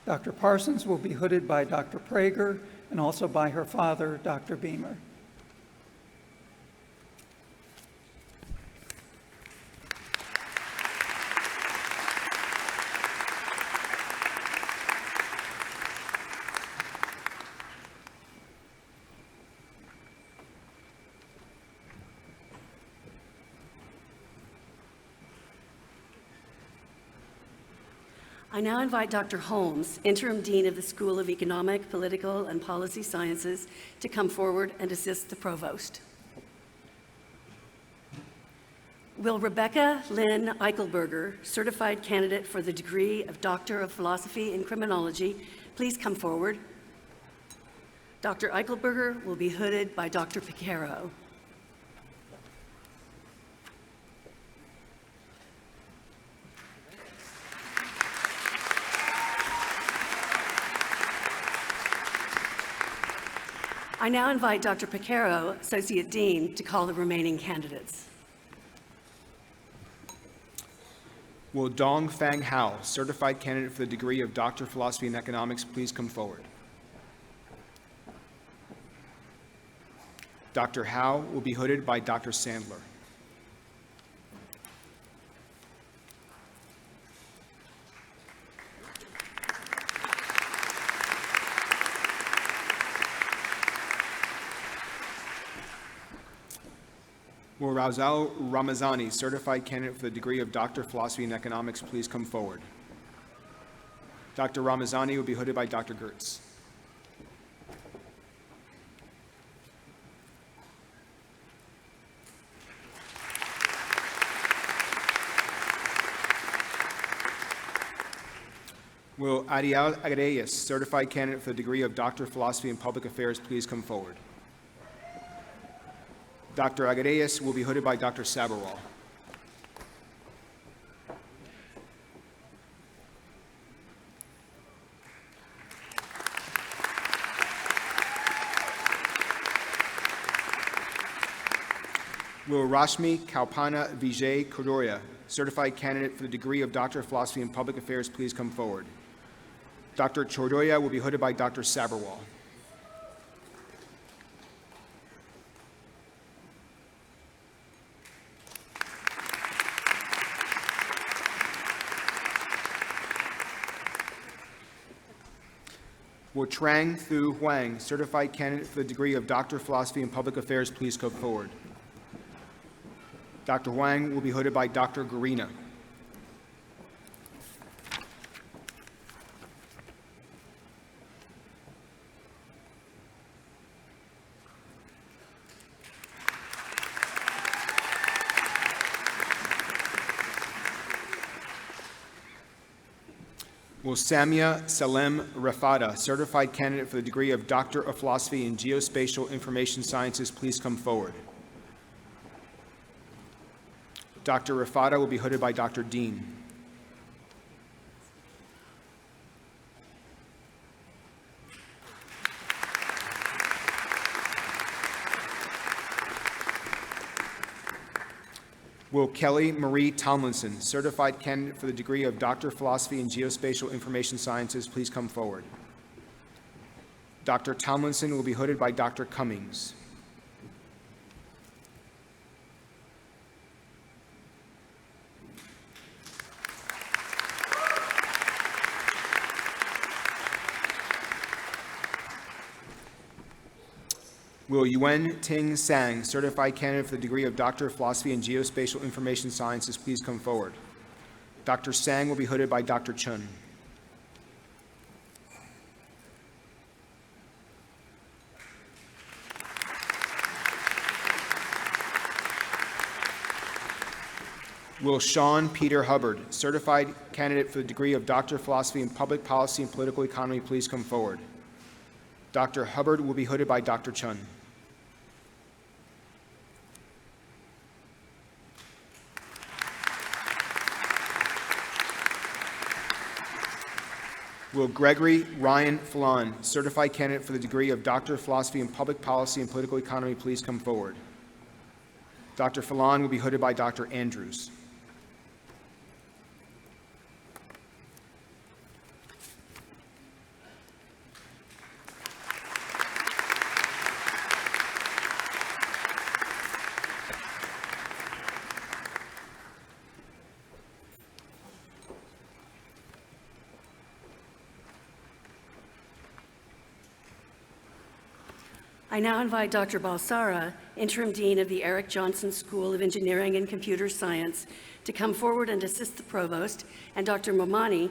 Dr. Parsons will be hooded by Dr. Prager and also by her father, Dr. Beamer. I now invite Dr. Holmes, Interim Dean of the School of Economic, Political, and Policy Sciences, to come forward and assist the Provost. Will Rebecca Lynn Eichelberger, certified candidate for the degree of Doctor of Philosophy in Criminology, please come forward? Dr. Eichelberger will be hooded by Dr. Picaro. I now invite Dr. Picaro, Associate Dean, to call the remaining candidates. Will Dong Fang Hao, certified candidate for the degree of Doctor of Philosophy in Economics, please come forward? Dr. Hao will be hooded by Dr. Sandler. Will Rauzal Ramazani, certified candidate for the degree of Doctor of Philosophy in Economics, please come forward? Dr. Ramazani will be hooded by Dr. Gertz. Will Ariel Agreyes, certified candidate for the degree of Doctor of Philosophy in Public Affairs, please come forward? Dr. Agreyes will be hooded by Dr. Sabarwal. Will Rashmi Kalpana Vijay Kodoria, certified candidate for the degree of Doctor of Philosophy in Public Affairs, please come forward? Dr. Chodoya will be hooded by Dr. Sabarwal. Will Trang Thu Huang, certified candidate for the degree of Doctor of Philosophy in Public Affairs, please come forward? Dr. Huang will be hooded by Dr. Garina. Will Samia Salem Rafada, certified candidate for the degree of Doctor of Philosophy in Geospatial Information Sciences, please come forward? Dr. Rafada will be hooded by Dr. Dean. Will Kelly Marie Tomlinson, certified candidate for the degree of Doctor of Philosophy in Geospatial Information Sciences, please come forward? Dr. Tomlinson will be hooded by Dr. Cummings. Will Yuen Ting Sang, certified candidate for the degree of Doctor of Philosophy in Geospatial Information Sciences, please come forward? Dr. Sang will be hooded by Dr. Chun. Will Sean Peter Hubbard, certified candidate for the degree of Doctor of Philosophy in Public Policy and Political Economy, please come forward? Dr. Hubbard will be hooded by Dr. Chun. Will Gregory Ryan Fallon, certified candidate for the degree of Doctor of Philosophy in Public Policy and Political Economy, please come forward? Dr. Fallon will be hooded by Dr. Andrews. I now invite Dr. Balsara, Interim Dean of the Eric Johnson School of Engineering and Computer Science, to come forward and assist the Provost, and Dr. Momani,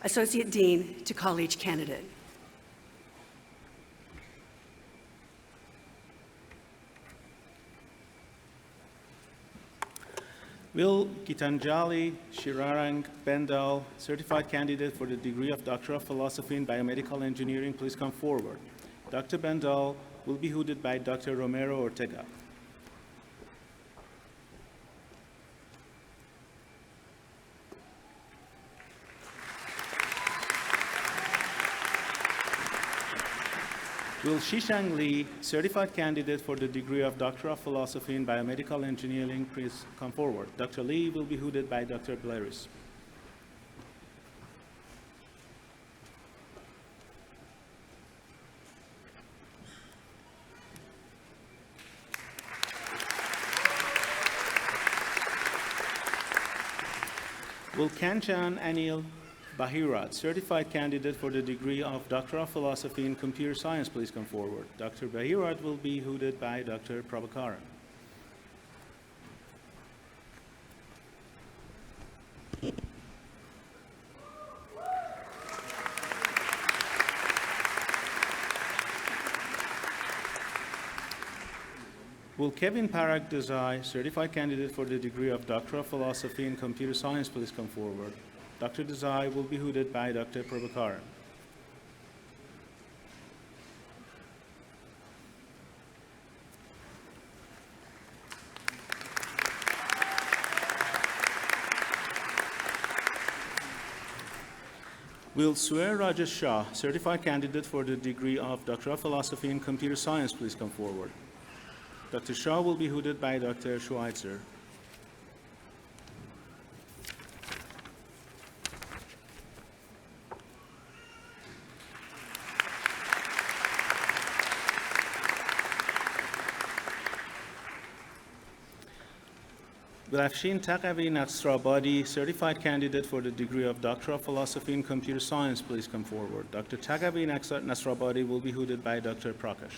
Associate Dean to call each candidate. Will Gitanjali Shirarang Bendal, certified candidate for the degree of Doctor of Philosophy in Biomedical Engineering, please come forward. Dr. Bendal will be hooded by Dr. Romero Ortega. Will Shishang Li, certified candidate for the degree of Doctor of Philosophy in Biomedical Engineering, please come forward. Dr. Li will be hooded by Dr. Blaris. Will Kanchan Anil Bahirat, certified candidate for the degree of Doctor of Philosophy in Computer Science, please come forward. Dr. Bahirat will be hooded by Dr. Prabhakaran. Will Kevin Parag Desai, certified candidate for the degree of Doctor of Philosophy in Computer Science, please come forward. Dr. Desai will be hooded by Dr. Prabhakaran. Will Swear Rajesh Shah, certified candidate for the degree of Doctor of Philosophy in Computer Science, please come forward. Dr. Shah will be hooded by Dr. Schweitzer. Will Afshin Taqavi Nasrabadi, certified candidate for the degree of Doctor of Philosophy in Computer Science, please come forward. Dr. Taqavi Nasrabadi will be hooded by Dr. Prakash.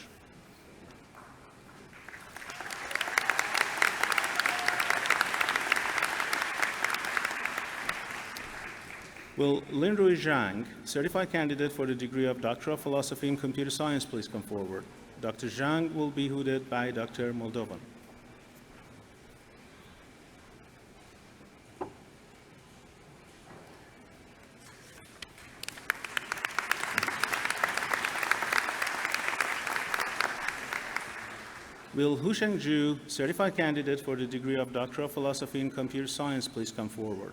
Will Linrui Zhang, certified candidate for the degree of Doctor of Philosophy in Computer Science, please come forward. Dr. Zhang will be hooded by Dr. Moldovan. Will Husheng Zhu, certified candidate for the degree of Doctor of Philosophy in Computer Science, please come forward.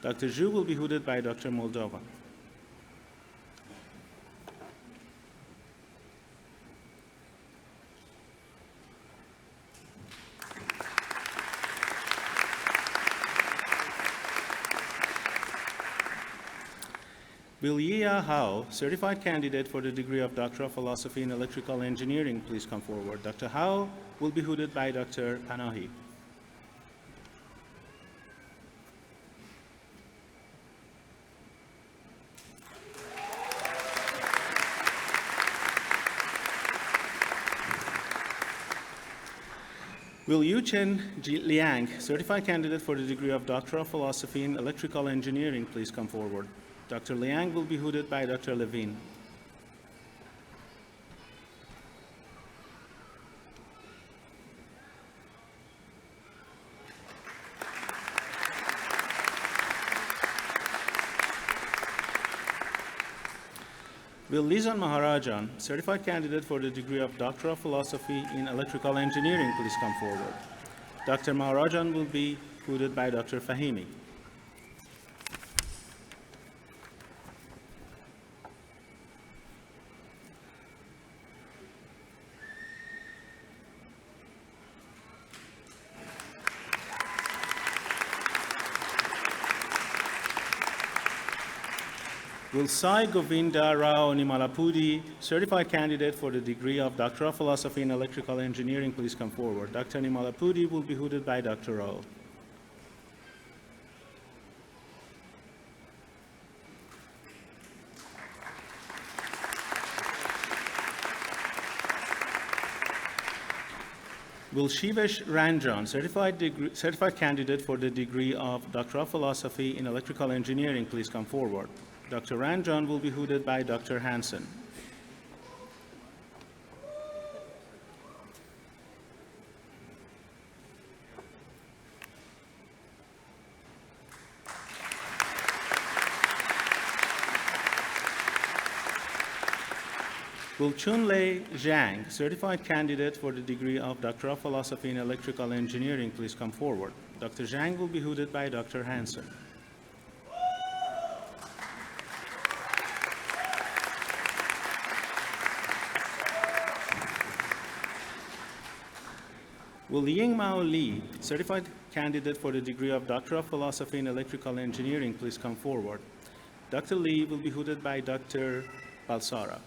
Dr. Zhu will be hooded by Dr. Moldovan. Will Yia Hao, certified candidate for the degree of Doctor of Philosophy in Electrical Engineering, please come forward. Dr. Hao will be hooded by Dr. Panahi. Will Yuchen Liang, certified candidate for the degree of Doctor of Philosophy in Electrical Engineering, please come forward. Dr. Liang will be hooded by Dr. Levine. Will Lizan Maharajan, certified candidate for the degree of Doctor of Philosophy in Electrical Engineering, please come forward. Dr. Maharajan will be hooded by Dr. Fahimi. Will Sai Govinda Rao Nimalapudi, certified candidate for the degree of Doctor of Philosophy in Electrical Engineering, please come forward. Dr. Nimalapudi will be hooded by Dr. Rao. Will Shivesh Ranjan, certified candidate for the degree of Doctor of Philosophy in Electrical Engineering, please come forward. Dr. Ranjan will be hooded by Dr. Hansen. Will Chunlei Zhang, certified candidate for the degree of Doctor of Philosophy in Electrical Engineering, please come forward. Dr. Zhang will be hooded by Dr. Hansen. Will Yingmao Li, certified candidate for the degree of Doctor of Philosophy in Electrical Engineering, please come forward. Dr. Li will be hooded by Dr. Balsara.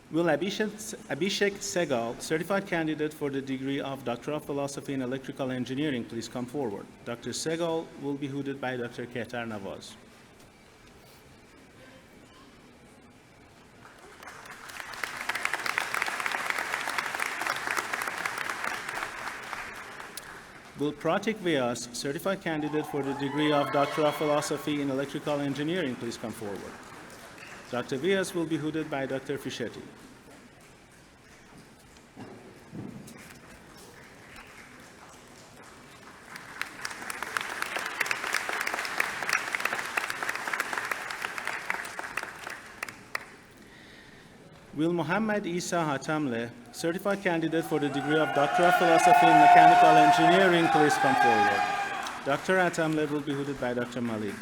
Will Abhishek Segal, certified candidate for the degree of Doctor of Philosophy in Electrical Engineering, please come forward. Dr. Segal will be hooded by Dr. Kehtar Nawaz. Will Pratik Vyas, certified candidate for the degree of Doctor of Philosophy in Electrical Engineering, please come forward. Dr. Vyas will be hooded by Dr. Fischetti. Will Muhammad Isa Hatamle, certified candidate for the degree of Doctor of Philosophy in Mechanical Engineering, please come forward. Dr. Hatamle will be hooded by Dr. Malik.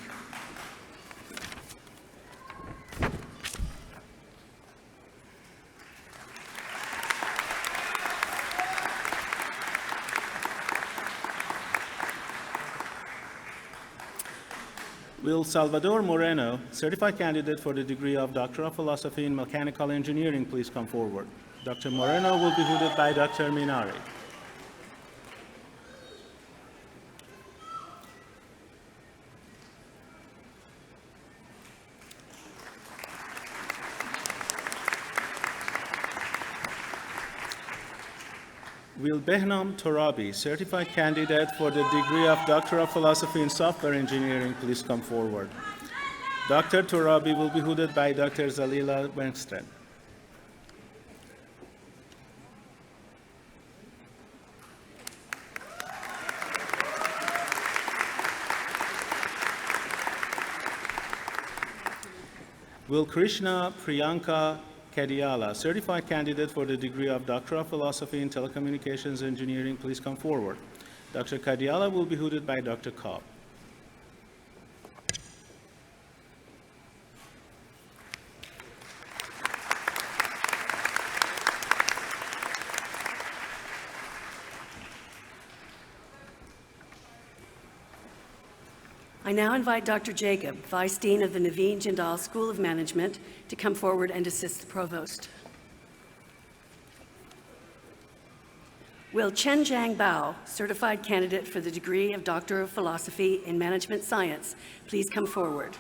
Will Salvador Moreno, certified candidate for the degree of Doctor of Philosophy in Mechanical Engineering, please come forward. Dr. Moreno will be hooded by Dr. Minari. Will Behnam Torabi, certified candidate for the degree of Doctor of Philosophy in Software Engineering, please come forward. Dr. Torabi will be hooded by Dr. Zalila Bernstein. Will Krishna Priyanka Kadiala, certified candidate for the degree of Doctor of Philosophy in Telecommunications Engineering, please come forward. Dr. Kadiala will be hooded by Dr. Cobb. I now invite Dr. Jacob, Vice Dean of the Naveen Jindal School of Management, to come forward and assist the Provost. Will Chen Jiang Bao, certified candidate for the degree of Doctor of Philosophy in Management Science, please come forward.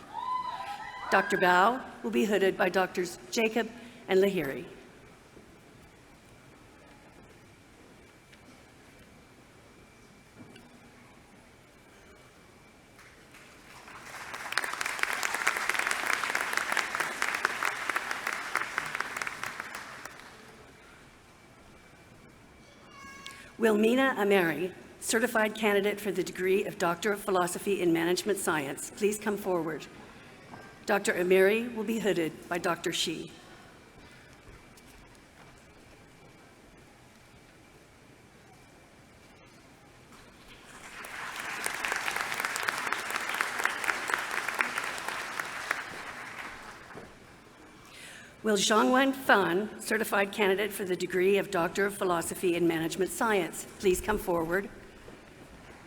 Dr. Bao will be hooded by Drs. Jacob and Lahiri. Will Mina Ameri, certified candidate for the degree of Doctor of Philosophy in Management Science, please come forward. Dr. Ameri will be hooded by Dr. Shi. Will Zhongwen Fan, certified candidate for the degree of Doctor of Philosophy in Management Science, please come forward.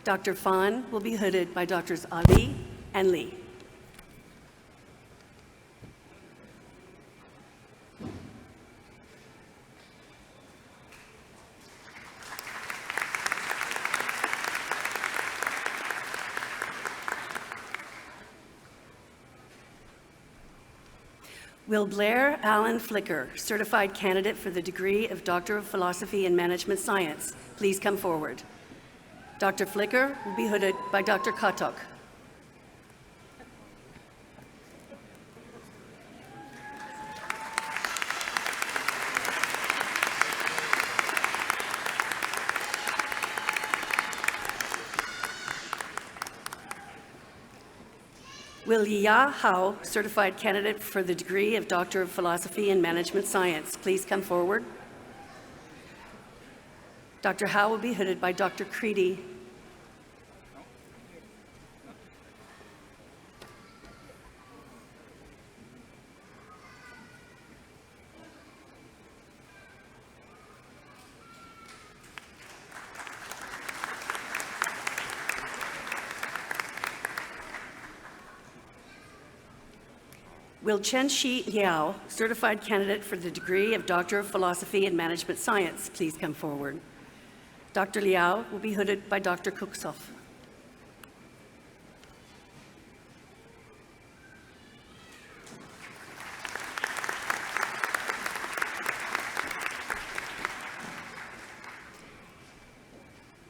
Dr. Fan will be hooded by Drs. Ali and Lee. Will Blair Allen Flicker, certified candidate for the degree of Doctor of Philosophy in Management Science, please come forward. Dr. Flicker will be hooded by Dr. Katok. Will Ya Hao, certified candidate for the degree of Doctor of Philosophy in Management Science, please come forward. Dr. Hao will be hooded by Dr. Creedy. Will Chen-Shi Liao, certified candidate for the degree of Doctor of Philosophy in Management Science, please come forward. Dr. Liao will be hooded by Dr. Kuksov.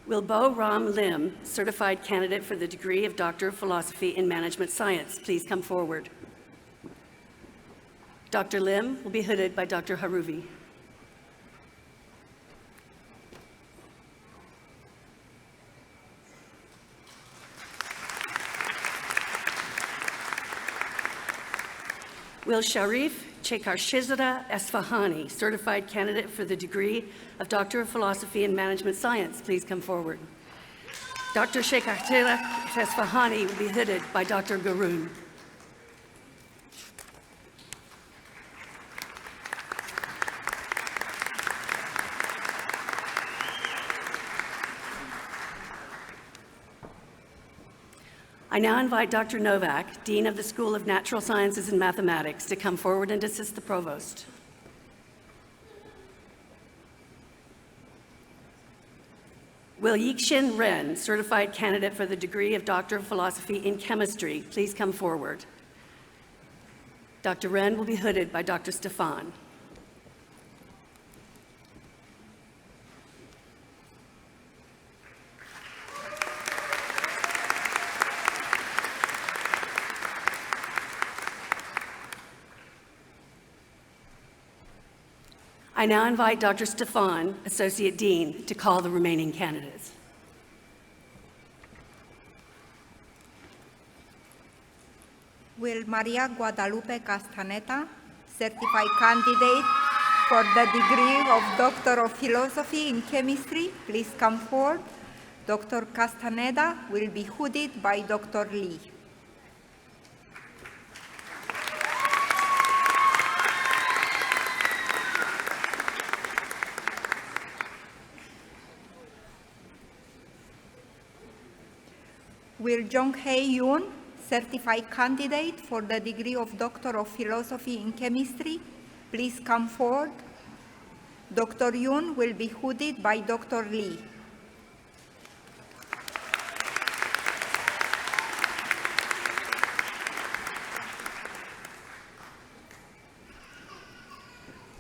Will Bo Ram Lim, certified candidate for the degree of Doctor of Philosophy in Management Science, please come forward. Dr. Lim will be hooded by Dr. Haruvi. Will Sharif Chekarshizada Esfahani, certified candidate for the degree of Doctor of Philosophy in Management Science, please come forward. Dr. Chekarshizada Esfahani will be hooded by Dr. Garoon. I now invite Dr. Novak, Dean of the School of Natural Sciences and Mathematics, to come forward and assist the Provost. Will Yixin Ren, certified candidate for the degree of Doctor of Philosophy in Chemistry, please come forward. Dr. Ren will be hooded by Dr. Stefan. I now invite Dr. Stefan, Associate Dean, to call the remaining candidates. Will Maria Guadalupe Castaneda, certified candidate for the degree of Doctor of Philosophy in Chemistry, please come forward. Dr. Castaneda will be hooded by Dr. Lee. Will Jong-Hae Yoon, certified candidate for the degree of Doctor of Philosophy in Chemistry, please come forward. Dr. Yoon will be hooded by Dr. Lee.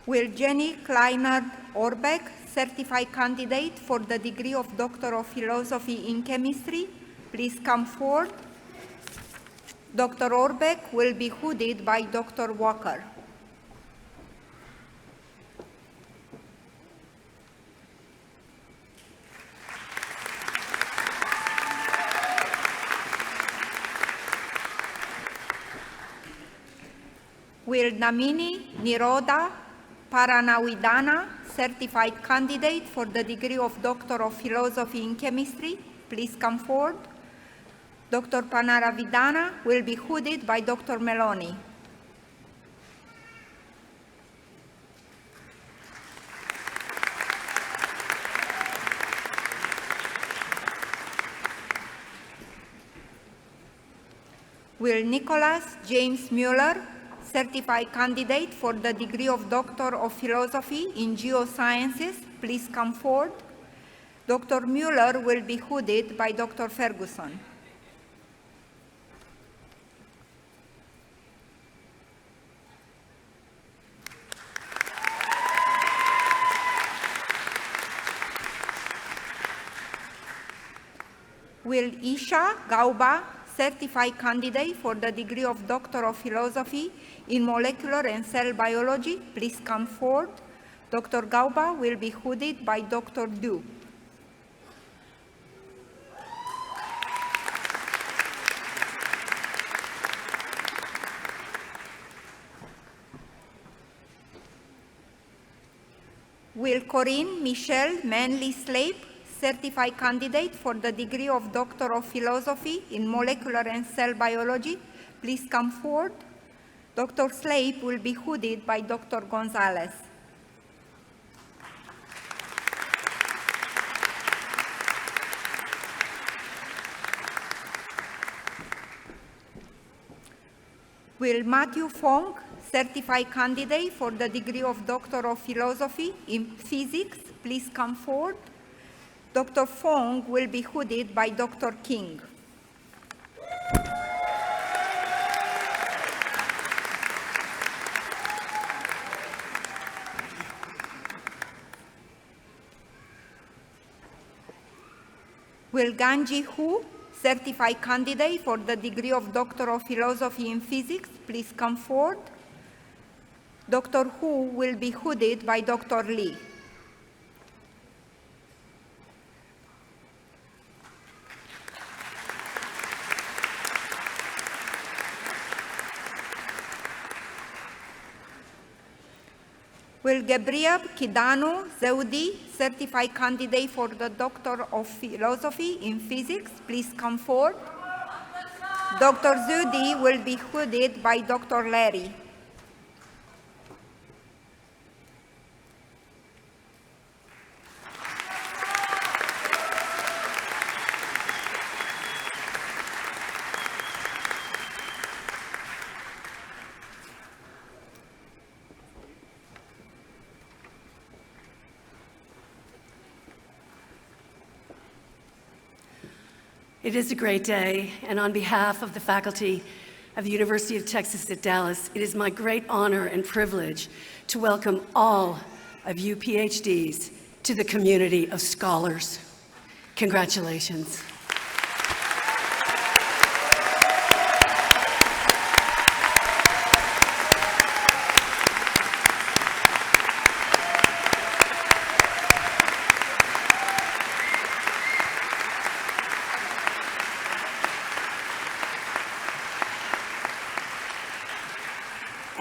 Will Jenny Kleinert-Orbeck, certified candidate for the degree of Doctor of Philosophy in Chemistry, please come forward. Dr. Orbeck will be hooded by Dr. Walker. Will Namini Niroda Paranawidana, certified candidate for the degree of Doctor of Philosophy in Chemistry, please come forward. Dr. Panaravidana will be hooded by Dr. Meloni. Will Nicholas James Mueller, certified candidate for the degree of Doctor of Philosophy in Geosciences, please come forward. Dr. Mueller will be hooded by Dr. Ferguson. Will Isha Gauba, certified candidate for the degree of Doctor of Philosophy in Molecular and Cell Biology, please come forward. Dr. Gauba will be hooded by Dr. Du. Will Corinne Michelle Manley Slape, certified candidate for the degree of Doctor of Philosophy in Molecular and Cell Biology, please come forward. Dr. Slape will be hooded by Dr. Gonzalez. Will Matthew Fong, certified candidate for the degree of Doctor of Philosophy in Physics, please come forward. Dr. Fong will be hooded by Dr. King. Will Ganji Hu, certified candidate for the degree of Doctor of Philosophy in Physics, please come forward. Dr. Hu will be hooded by Dr. Lee. Will Gabriel Kidano Zeudi, certified candidate for the Doctor of Philosophy in Physics, please come forward. Dr. Zeudi will be hooded by Dr. Larry. It is a great day, and on behalf of the faculty of the University of Texas at Dallas, it is my great honor and privilege to welcome all of you PhDs to the community of scholars. Congratulations.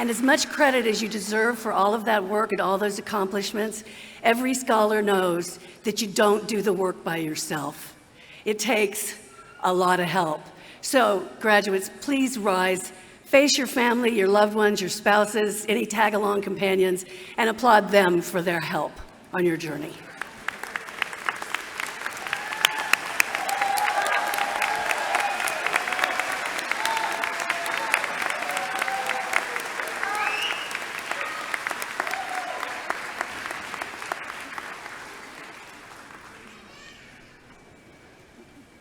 And as much credit as you deserve for all of that work and all those accomplishments, every scholar knows that you don't do the work by yourself. It takes a lot of help. So, graduates, please rise, face your family, your loved ones, your spouses, any tag-along companions, and applaud them for their help on your journey.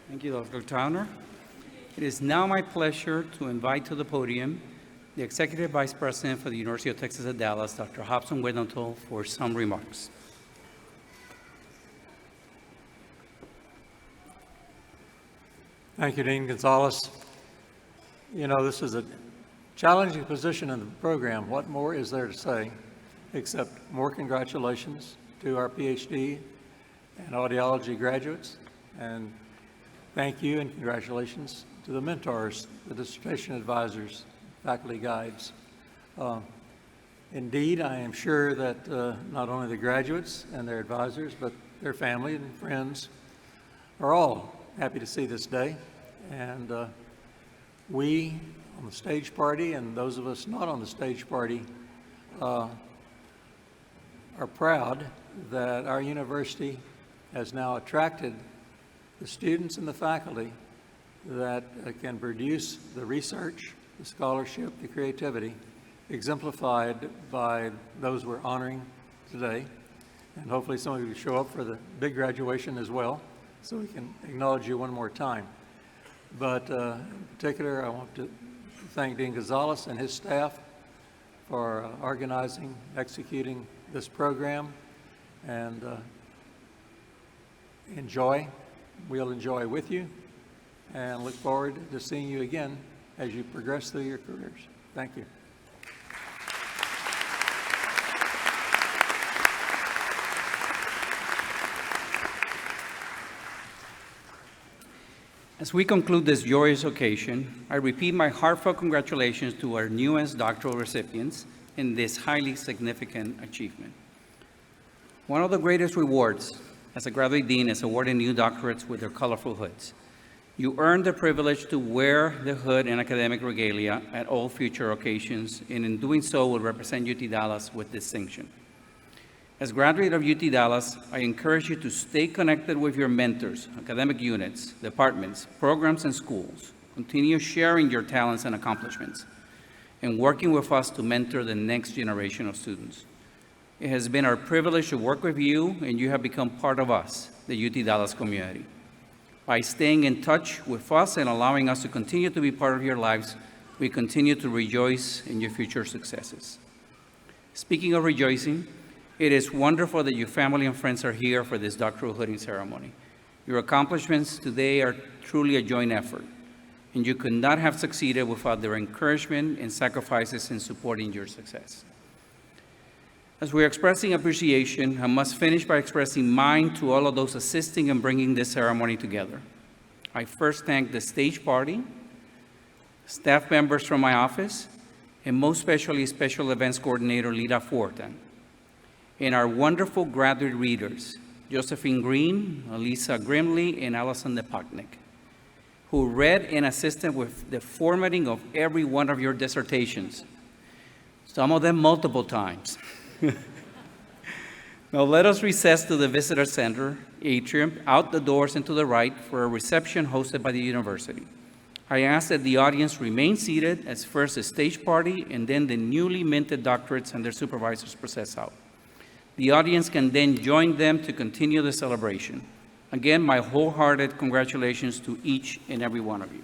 Thank you, Dr. Towner. It is now my pleasure to invite to the podium the Executive Vice President for the University of Texas at Dallas, Dr. Hobson Wedenthal, for some remarks. Thank you, Dean Gonzalez. You know, this is a challenging position in the program. What more is there to say except more congratulations to our PhD and audiology graduates, and thank you and congratulations to the mentors, the dissertation advisors, faculty guides. Indeed, I am sure that not only the graduates and their advisors, but their family and friends are all happy to see this day. And we on the stage party and those of us not on the stage party are proud that our university has now attracted the students and the faculty that can produce the research, the scholarship, the creativity exemplified by those we're honoring today. And hopefully some of you show up for the big graduation as well, so we can acknowledge you one more time. But in particular, I want to thank Dean Gonzalez and his staff for organizing, executing this program, and we'll enjoy with you and look forward to seeing you again as you progress through your careers. Thank you. As we conclude this joyous occasion, I repeat my heartfelt congratulations to our newest doctoral recipients in this highly significant achievement. One of the greatest rewards as a graduate dean is awarding new doctorates with their colorful hoods. You earn the privilege to wear the hood and academic regalia at all future occasions, and in doing so will represent UT Dallas with distinction. As graduate of UT Dallas, I encourage you to stay connected with your mentors, academic units, departments, programs, and schools. Continue sharing your talents and accomplishments, and working with us to mentor the next generation of students. It has been our privilege to work with you, and you have become part of us, the UT Dallas community. By staying in touch with us and allowing us to continue to be part of your lives, we continue to rejoice in your future successes. Speaking of rejoicing, it is wonderful that your family and friends are here for this doctoral hooding ceremony. Your accomplishments today are truly a joint effort, and you could not have succeeded without their encouragement and sacrifices in supporting your success. As we're expressing appreciation, I must finish by expressing mine to all of those assisting in bringing this ceremony together. I first thank the stage party, staff members from my office, and most especially Special Events Coordinator Lita Fortan, and our wonderful graduate readers, Josephine Green, Elisa Grimley, and Allison Nepotnik, who read and assisted with the formatting of every one of your dissertations, some of them multiple times. Now let us recess to the Visitor Center atrium, out the doors and to the right, for a reception hosted by the university. I ask that the audience remain seated as first the stage party and then the newly minted doctorates and their supervisors process out. The audience can then join them to continue the celebration. Again, my wholehearted congratulations to each and every one of you.